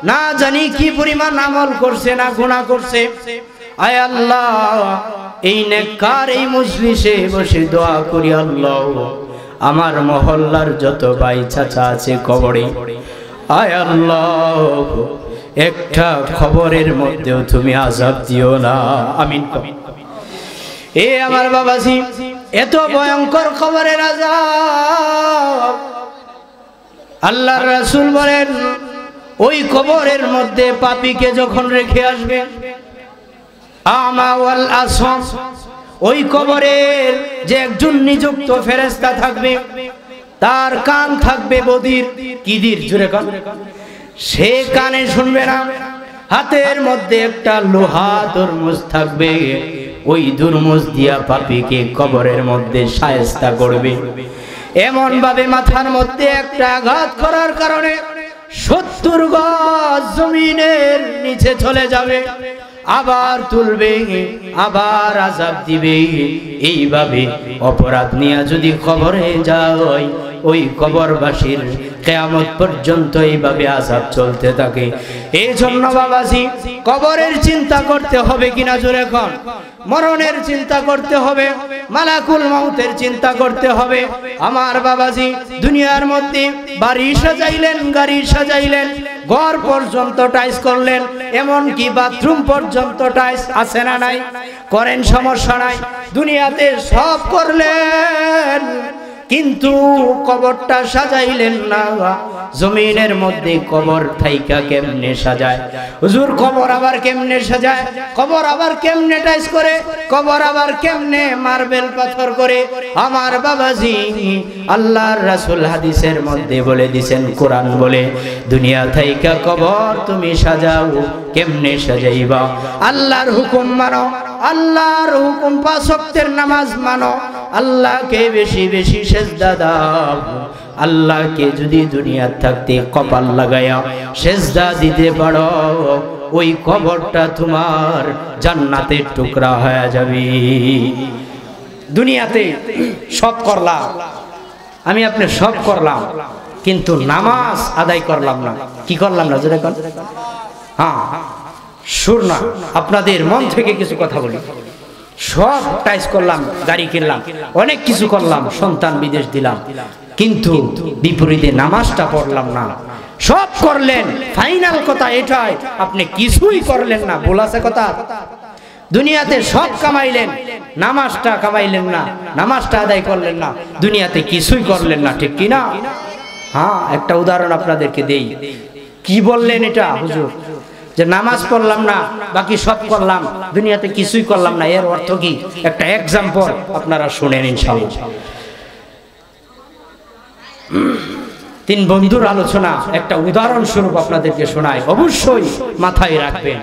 না জানি কি পরিমাণ আমল করছে না গুনাহ করছে। আয় আল্লাহ, এই নেককার এই মজলিসে বসে দোয়া করি, আল্লাহ আমার মহল্লার যত ভাই চাচা আছে কবরে, আয় আল্লাহ একটা খবরের মধ্যেও তুমি আযাব দিও না, আমিন। এ আমার বাবাজি, এত ভয়ঙ্কর খবরের আযাব। আল্লাহর রাসূল বলেন ওই কবরের মধ্যে পাপীকে যখন রেখে আসবে, আমা ওয়াল আসম, ওই কবরের যে একজন নিযুক্ত ফেরেশতা থাকবে, তার কান থাকবে বদির, কিদির জোরে কান, সে কানে শুনবে না। হাতের মধ্যে একটা লোহা তরমুজ থাকবে, ওই তরমুজ দিয়া পাপীকে কবরের মধ্যে শায়েস্তা করবে। এমন ভাবে মাথার মধ্যে একটা আঘাত করার কারণে 70 গজ জমিনের নিচে চলে যাবে, আবার তুলবে, আবার আযাব দিবে। এইভাবে অপরাধ নিয়ে যদি কবরে যায়, ওই কবরবাসীর কিয়ামত পর্যন্ত এইভাবে আযাব চলতে থাকে। এই জন্য বাবাজি কবরের চিন্তা করতে হবে কিনা জোরে কোন, মরণের চিন্তা করতে হবে, মালাকুল মউতের চিন্তা করতে হবে। আমার বাবাজি দুনিয়ার মধ্যে বাড়ি সাজাইলেন, গাড়ি সাজাইলেন, ঘর পর্যন্ত টাইস করলেন, এমন কি বাথরুম পর্যন্ত টাইস আছে না নাই, করেন, সমস্যা নাই, দুনিয়াতে সব করলেন, কিন্তু কবরটা সাজাইলেন না। জমিনের মধ্যে কবর থাইকা কেমনে সাজায় হুজুর, কবর আবার কেমনে সাজায়, কবর আবার কেমনে টাইস করে, কবর আবার কেমনে মার্বেল পাথর করে। আমার বাবাজি আল্লাহর রাসূল হাদিসের মধ্যে বলে দিয়েছেন, কোরআন বলে দুনিয়া থাইকা কবর তুমি সাজাও, কেমনে সাজাইবা? আল্লাহর হুকুম মানো, আল্লাহর হুকুম 5 ওয়াক্তের নামাজ মানো, আল্লাহকে বেশি বেশি সেজদা দাও। আল্লাহকে যদি দুনিয়ার থাকতে কপাল লাগায়া সেজদা দিতে পারো, ওই কবরটা তোমার জান্নাতের টুকরা হয়ে যাবে। দুনিয়াতে সব করলাম, আমি আপনি সব করলাম, কিন্তু নামাজ আদায় করলাম না। কি করলাম না জোরে কোন? হ্যাঁ, সুর না, আপনাদের মন থেকে কিছু কথা বলি। সব টাইস করলাম, গাড়ি কিনলাম, অনেক কিছু করলাম, সন্তান বিদেশ দিলাম, কিন্তু বিপরীতে নামাজটা পড়লাম না। সব করলেন, ফাইনাল কথা এটাই, আপনি কিছুই করলেন না। বলাছে কথা, দুনিয়াতে সব কামাইলেন, নামাজটা কামাইলেন না, নামাজটা আদায় করলেন না, দুনিয়াতে কিছুই করলেন না, ঠিক কি না? হ্যাঁ, একটা উদাহরণ আপনাদেরকে দেই। কি বললেন এটা হুজুর, যে নামাজ পড়লাম না, বাকি সব করলাম, দুনিয়াতে কিছুই করলাম না, এর অর্থ কি? একটা এক্সাম্পল আপনারা শুনেন ইনশাআল্লাহ। 3 বন্ধুর আলোচনা, একটা উদাহরণ স্বরূপ আপনাদেরকে শোনায়, অবশ্যই মাথায় রাখবেন।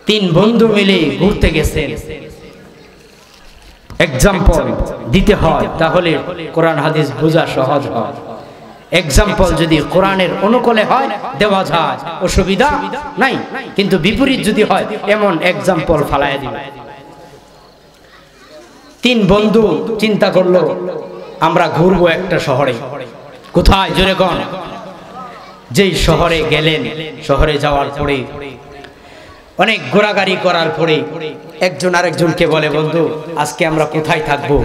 3 বন্ধু মিলে ঘুরতে গেছেন। এক্সাম্পল দিতে হয়, তাহলে কোরআন হাদিস বোঝা সহজ হয়। এক্সাম্পল যদি কোরআনের অনুকূলে হয় দেওয়া যায়, অসুবিধা নাই, কিন্তু বিপরীত যদি হয় এমন এক্সাম্পল ফালায় দিবে। তিন বন্ধু চিন্তা করলো আমরা ঘুরবো একটা শহরে। কোথায়? জোরে কোন? যেই শহরে গেলেন, শহরে যাওয়ার পরে অনেক ঘোরাঘুরি করার পরে একজন আরেকজনকে বলে, বন্ধু আজকে আমরা কোথায় থাকবো?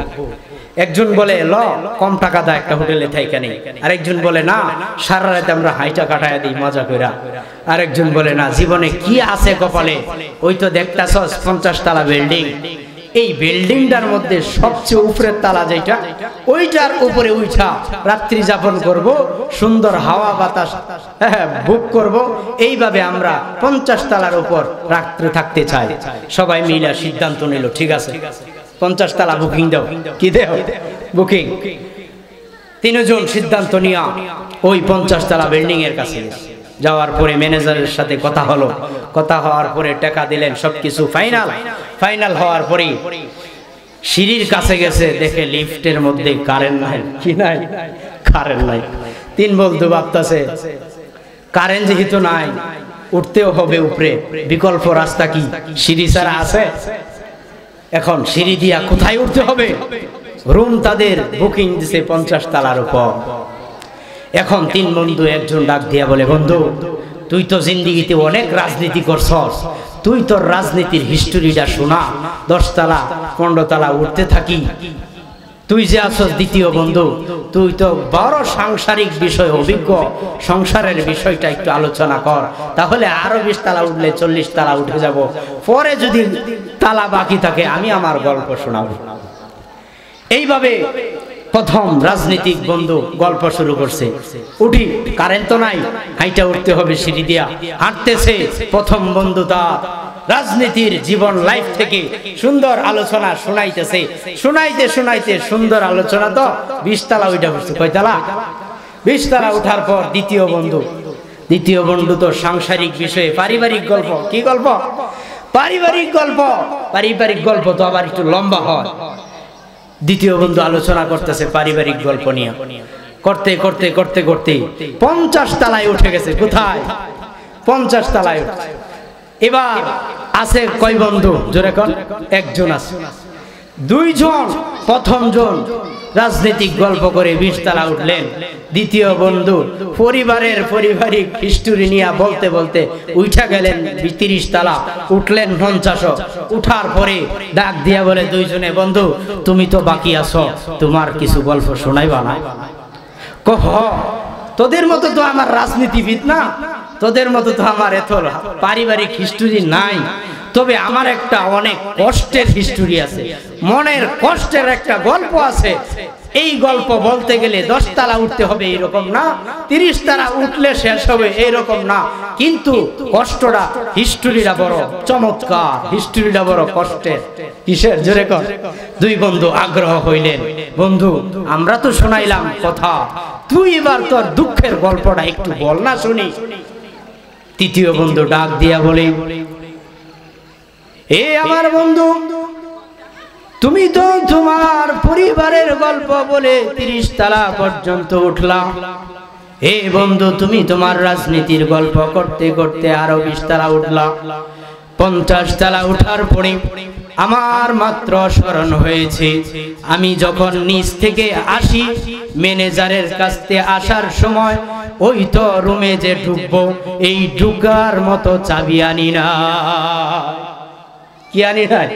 একজন বলে, ল কম টাকা দা একটা হোটেলে থাইকা নেই। আরেকজন বলে, না সারা রাত আমরা হাইটা কাটায় দিই মজা কইরা। আরেকজন বলে, না জীবনে কি আছে কপালে, ওই তো দেখতাছস 50 তলা বিল্ডিং, এই বিল্ডিংটার মধ্যে সবচেয়ে উপরের তালা যেটা, ওইটার উপরে উঠা রাত্রি যাপন করব, সুন্দর হাওয়া বাতাস বুক করব। এইভাবে আমরা 50 তলার উপর রাত্রে থাকতে চাই। সবাই মিলে সিদ্ধান্ত নিল, ঠিক আছে 50 তলা বুকিং দাও। কি দেও? বুকিং। তিনজন সিদ্ধান্ত নিয়া ওই 50 তলা বিল্ডিং এর কাছে যাওয়ার পরে ম্যানেজারের সাথে কথা হলো। কথা হওয়ার পরে টাকা দিলেন, সবকিছু ফাইনাল হওয়ার পরে সিঁড়ির কাছে গেছে, দেখে লিফটের মধ্যে কারেন্ট নাই। কি নাই? কারেন্ট নাই। তিন বন্ধু ভাবতেছে, কারেন্ট যেহেতু নাই, উঠতেও হবে উপরে, বিকল্প রাস্তা কি? সিঁড়ি ছাড়া আছে? এখন সিঁড়ি দিয়া কোথায় উঠতে হবে? রুম তাদের বুকিং দিছে 50 তলার উপর। এখন তিন বন্ধু একজন ডাক দিয়া বলে, বন্ধু তুই তো জিন্দিগিতে অনেক রাজনীতি করছস, তুই তোর রাজনীতির হিস্টোরিটা শোনা। 10 তলা 15 তলা উঠতে থাকি, তুই যে আছস দ্বিতীয় বন্ধু, তুই তো বড় সাংসারিক বিষয় অভিজ্ঞ, সংসারের বিষয়টা একটু আলোচনা কর, তাহলে আরো 20 তলা উঠলে 40 তলা উঠে যাব। পরে যদি তালা বাকি থাকে আমি আমার গল্প শোনাবো। এইভাবে প্রথম রাজনীতিক বন্ধু গল্প শুরু করছে। উঠি, কারেন্ট তো নাই, হাইটা উঠতে হবে সিঁড়ি দিয়া। হাঁটতেছে প্রথম বন্ধু তার রাজনীতির জীবন লাইফ থেকে সুন্দর আলোচনা শোনাইতেছে। শোনাইতে সুন্দর আলোচনা তো 20 তলা উঠা পড়ছে। কয় তলা? 20 তলা উঠার পর দ্বিতীয় বন্ধু তো সাংসারিক বিষয়ে পারিবারিক গল্প। কি গল্প? পারিবারিক গল্প তো আবার একটু লম্বা হয়। দ্বিতীয় বন্ধু আলোচনা করতেছে পারিবারিক গল্প নিয়ে। করতে 50 তলায় উঠে গেছে। কোথায়? 50 তলায় উঠছে। এবার আছে কয় বন্ধু? জোরে কোন? একজন আছে। দুইজন, প্রথম জন রাজনৈতিক গল্প করে 20 তলা উঠলেন। দ্বিতীয় বন্ধু পারিবারিক হিস্টোরি নিয়ে বলতে উঠা গেলেন 30 তলা, উঠলেন 50। উঠার পরে ডাক দিয়া বলে দুইজনে, বন্ধু তুমি তো বাকি আছো, তোমার কিছু গল্প শোনাইবা না? কহ, তোদের মতো তো আমার রাজনীতিবিদ না, তোদের মতো তো আমার এত পারিবারিক হিস্টোরি নাই, তবে আমার একটা অনেক কষ্টের হিস্টোরি আছে, মনের কষ্টের একটা গল্প আছে। এই গল্প বলতে গেলে 10 তলা উঠতে হবে এরকম না, 30 তলা উঠলে শেষ হবে এরকম না, কিন্তু কষ্টটা, হিস্টোরিটা বড় চমৎকার, হিস্টোরিটা বড় কষ্টের। কিসের? জোরে কর। দুই বন্ধু আগ্রহ হইলেন, বন্ধু আমরা তো শোনাইলাম কথা, তুই এবার তোর দুঃখের গল্পটা একটু বল না শুনি। তৃতীয় বন্ধু ডাক দিয়া বলে, এ আমার বন্ধু, তুমি তো তোমার পরিবারের গল্প বলে 30 তলা পর্যন্ত উঠলা। হে বন্ধু, তুমি তোমার রাজনীতির গল্প করতে আরো 20 তলা উঠলা। 50 তলা উঠার পরে আমার মাত্র স্মরণ হয়েছে, আমি যখন নিচ থেকে আসি, ম্যানেজারের কাছ থেকে আসার সময় ওই তো রুমে যে ঢুকবো, এই ঢুকার মতো চাবি আনি না। কি আনি নাই?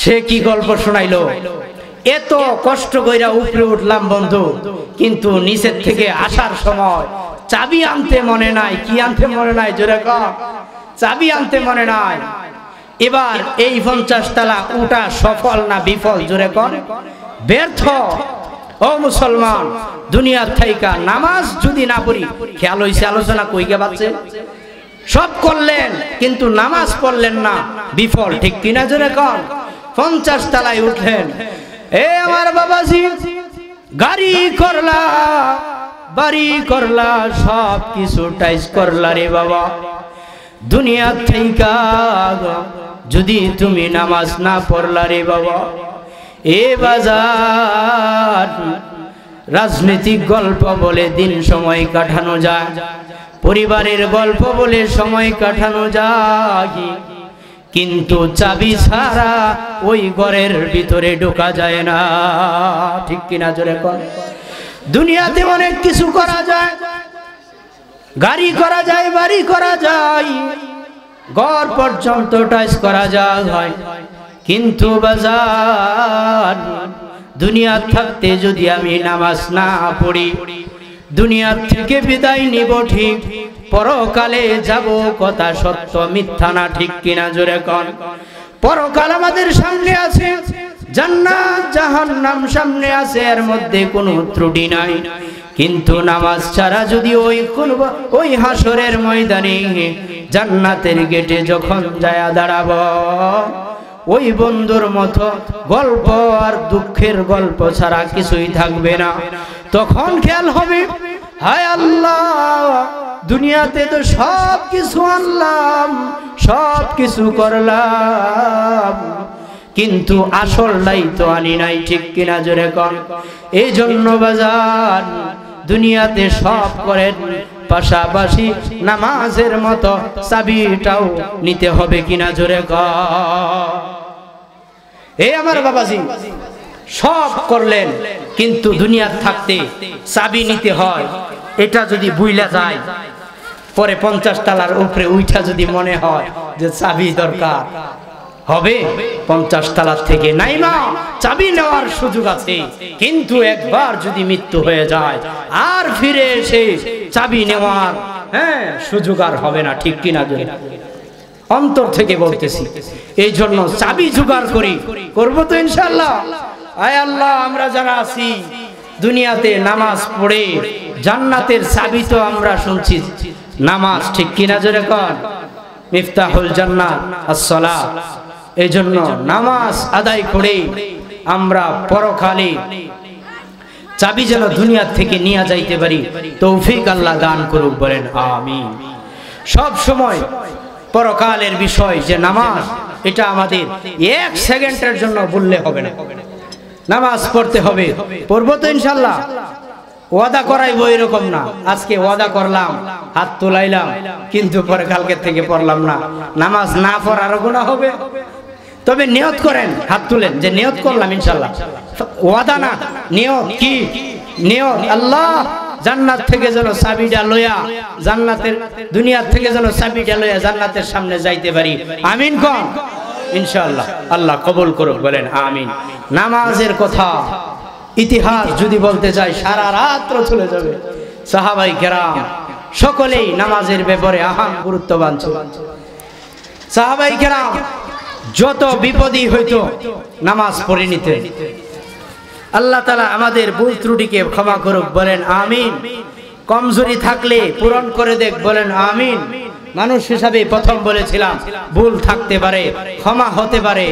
সে কি গল্প শোনাইলো? এত কষ্ট কইরা উপরে উঠলাম বন্ধু, কিন্তু নিচের থেকে আসার সময় চাবি আনতে মনে নাই। কি আনতে মনে নাই? জোরে কর। চাবি আনতে মনে নাই। এবার এই 50 তলা উঠা সফল না বিফল? জোরে কর। ব্যর্থ। ও মুসলমান, দুনিয়ার থাইকা নামাজ যদি না পড়ি, খেয়াল হইছে আলোচনা কইকে বাচ্চে সব করলেন কিন্তু নামাজ পড়লেন না, বিফল। ঠিক কিনা? জোরে কর। 50 তলায় উঠলেন। এ আমার বাবাজি, গাড়ি করলা, বাড়ি করলা, সব কিছু টাইজ করলা রে বাবা, দুনিয়া থেকে যদি তুমি নামাজ না পড়লা রে বাবা, এ বাজার রাজনৈতিক গল্প বলে দিন সময় কাটানো যায়, পরিবারের গল্প বলে সময় কাটানো যায়, কিন্তু চাবি ছাড়া ওই ঘরের ভিতরে ঢোকা যায় না। ঠিক কিনা জোরে কোন? দুনিয়াতে অনেক কিছু করা যায়, গাড়ি করা যায়, বাড়ি করা যায়, ঘর পর্যন্ত টাইস করা যায়, কিন্তু বাজার দুনিয়া থাকতে যদি আমি নামাজ না পড়ি, দুনিয়া থেকে বিদায় নিব ঠিক, পরকালে যাব কথা সত্য মিথ্যা না। ঠিক কিনা জোরে কোন? পরকাল আমাদের সামনে আছে, জান্নাত জাহান্নাম সামনে আছে, এর মধ্যে কোনো ত্রুটি নাই। কিন্তু নামাজ ছাড়া যদি ওই হাসরের ময়দানে জান্নাতের গেটে যখন যায় দাঁড়াবো, ওই বন্ধুর মতো গল্প আর দুঃখের গল্প ছাড়া কিছুই থাকবে না। তখন খেয়াল হবে, হায় আল্লাহ, দুনিয়াতে তো সব কিছু আনলাম, সব কিছু করলাম, কিন্তু আসলটাই তো আনি নাই। ঠিক কিনা জোরে কোন? এই জন্য বাজার দুনিয়াতে সব করেন, পাশাপাশি নামাজের মতো চাবিটাও নিতে হবে। কিনা জোরে কোন? এই আমার বাবাজি, সব করলেন কিন্তু দুনিয়ার থাকতে চাবি নিতে হয়। এটা যদি বুইলা যায়, পরে 50 তলার উপরে উঠা যদি মনে হয় যে চাবি দরকার হবে, 50 তলার থেকে নাই মা চাবি নেওয়ার সুযোগ আছে, কিন্তু একবার যদি মৃত্যু হয়ে যায় আর ফিরে এসে চাবি নেওয়ার সুযোগ আর হবে না। ঠিক কিনা? অন্তর থেকে বলতেছি। এই জন্য চাবি জোগাড় করি, করবো তো ইনশাআল্লাহ। আয় আল্লাহ, আমরা যারা আছি দুনিয়াতে নামাজ পড়ে জান্নাতের চাবি তো আমরা শুনছি নামাজ। ঠিক কিনা জোরে কোন? মিফতাহুল জান্নাত আস-সালাত। এই জন্য নামাজ আদায় করে আমরা পরকালে চাবি যেন দুনিয়া থেকে নিয়ে যাইতে পারি, তৌফিক আল্লাহ দান করুক, বলেন আমিন। সব সময় পরকালের বিষয় যে নামাজ, এটা আমাদের 1 সেকেন্ডের জন্য বললে হবে না। নামাজ পড়তে হবে, পড়বো তো ইনশাআল্লাহ। ওয়াদা করাইবো এরকম না, আজকে ওয়াদা করলাম, হাত তোলাইলাম, কিন্তু পরে কালকে থেকে পড়লাম না, নামাজ না পড়ারও গুনাহ হবে। তবে নিয়ত করেন, হাত তুলেন যে নিয়ত করলাম ইনশাআল্লাহ। ওয়াদা না, নিয়ত। কি নিয়ত? আল্লাহ জান্নাত থেকে যেন চাবিটা লইয়া জান্নাতের, দুনিয়ার থেকে যেন চাবিটা লইয়া জান্নাতের সামনে যাইতে পারি। আমিন কোন? ইনশাআল্লাহ। আল্লাহ কবুল করুক, বলেন আমিন। নামাজের কথা ইতিহাস যদি বলতে চাই সারা রাত চলে যাবে। সাহাবায়ে কেরাম সকলেই নামাজের ব্যাপারে আহাম গুরুত্ববান ছিল। সাহাবায়ে কেরাম যত বিপদই হইতো নামাজ পড়ে নিতেন। আল্লাহ তাআলা আমাদের ভুল ত্রুটিকে ক্ষমা করুক, বলেন আমিন। কমজোরি থাকলে পূরণ করে দেখ, বলেন আমিন। মানুষ হিসাবে প্রথম বলেছিলাম ভুল থাকতে পারে, ক্ষমা হতে পারে,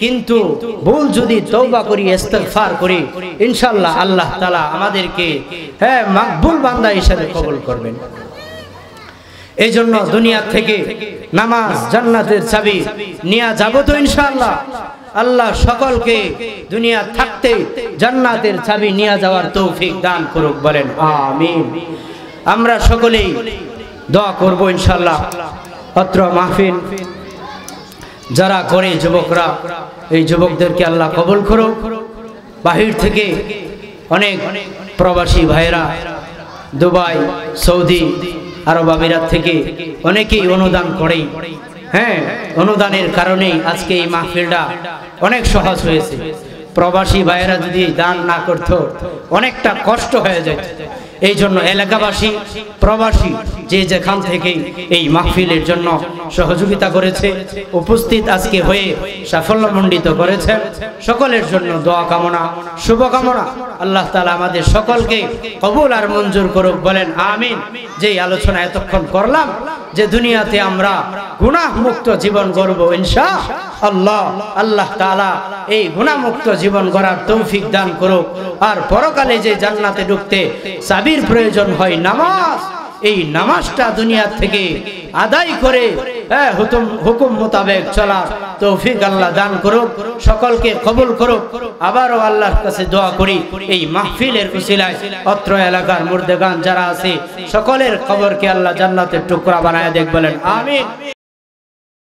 কিন্তু ভুল যদি তওবা করি, ইস্তিগফার করি, ইনশাআল্লাহ আল্লাহ তাআলা আমাদেরকে মাকবুল বান্দা হিসেবে কবুল করবেন। এই জন্য দুনিয়া থেকে নামাজ জান্নাতের চাবি নিয়ে যাব তো ইনশাআল্লাহ। আল্লাহ সকলকে দুনিয়া থাকতে জান্নাতের চাবি নিয়ে যাওয়ার তৌফিক দান করুক, বলেন আমিন। আমরা সকলেই দোয়া করব ইনশাআল্লাহ। অত্র মাহফিল যারা করে যুবকরা, এই যুবকদেরকে আল্লাহ কবুল করুক। বাহির থেকে অনেক প্রবাসী ভাইরা, দুবাই, সৌদি আরব আমিরাত থেকে অনেকেই অনুদান করে। অনুদানের কারণেই আজকে এই মাহফিলটা অনেক সহজ হয়েছে। প্রবাসী ভাইয়েরা যদি দান না করতো অনেকটা কষ্ট হয়ে যেত। এই জন্য এলাকাবাসী, প্রবাসী যে যেখান থেকে এই মাহফিলের জন্য সহযোগিতা করেছে, উপস্থিত আজকে হয়ে সাফল্যমণ্ডিত করেছেন, সকলের জন্য দোয়া কামনা, শুভকামনা। আল্লাহ তাআলা আমাদের সকলকে কবুল আর মঞ্জুর করুক, বলেন আমিন। যেই আলোচনা এতক্ষণ করলাম যে দুনিয়াতে আমরা গুনাহ মুক্ত জীবন গড়ব ইনশাআল্লাহ, আল্লাহ তাআলা এই গুনাহ মুক্ত জীবন গড়ার তৌফিক দান করুক। আর পরকালে যে জান্নাতে ঢুকতে চাবির প্রয়োজন হয় নামাজ, এই নামাজটা দুনিয়া থেকে আদায় করে হুকুম মোতাবেক চলার তৌফিক আল্লাহ দান করুক, সকলকে কবুল করুক। আবারও আল্লাহর কাছে দোয়া করি এই মাহফিলের উসিলায় অত্র এলাকার মুর্দেগান যারা আছে সকলের কবরকে আল্লাহ জান্নাতের টুকরা বানায় দেখ, বলেন আমিন।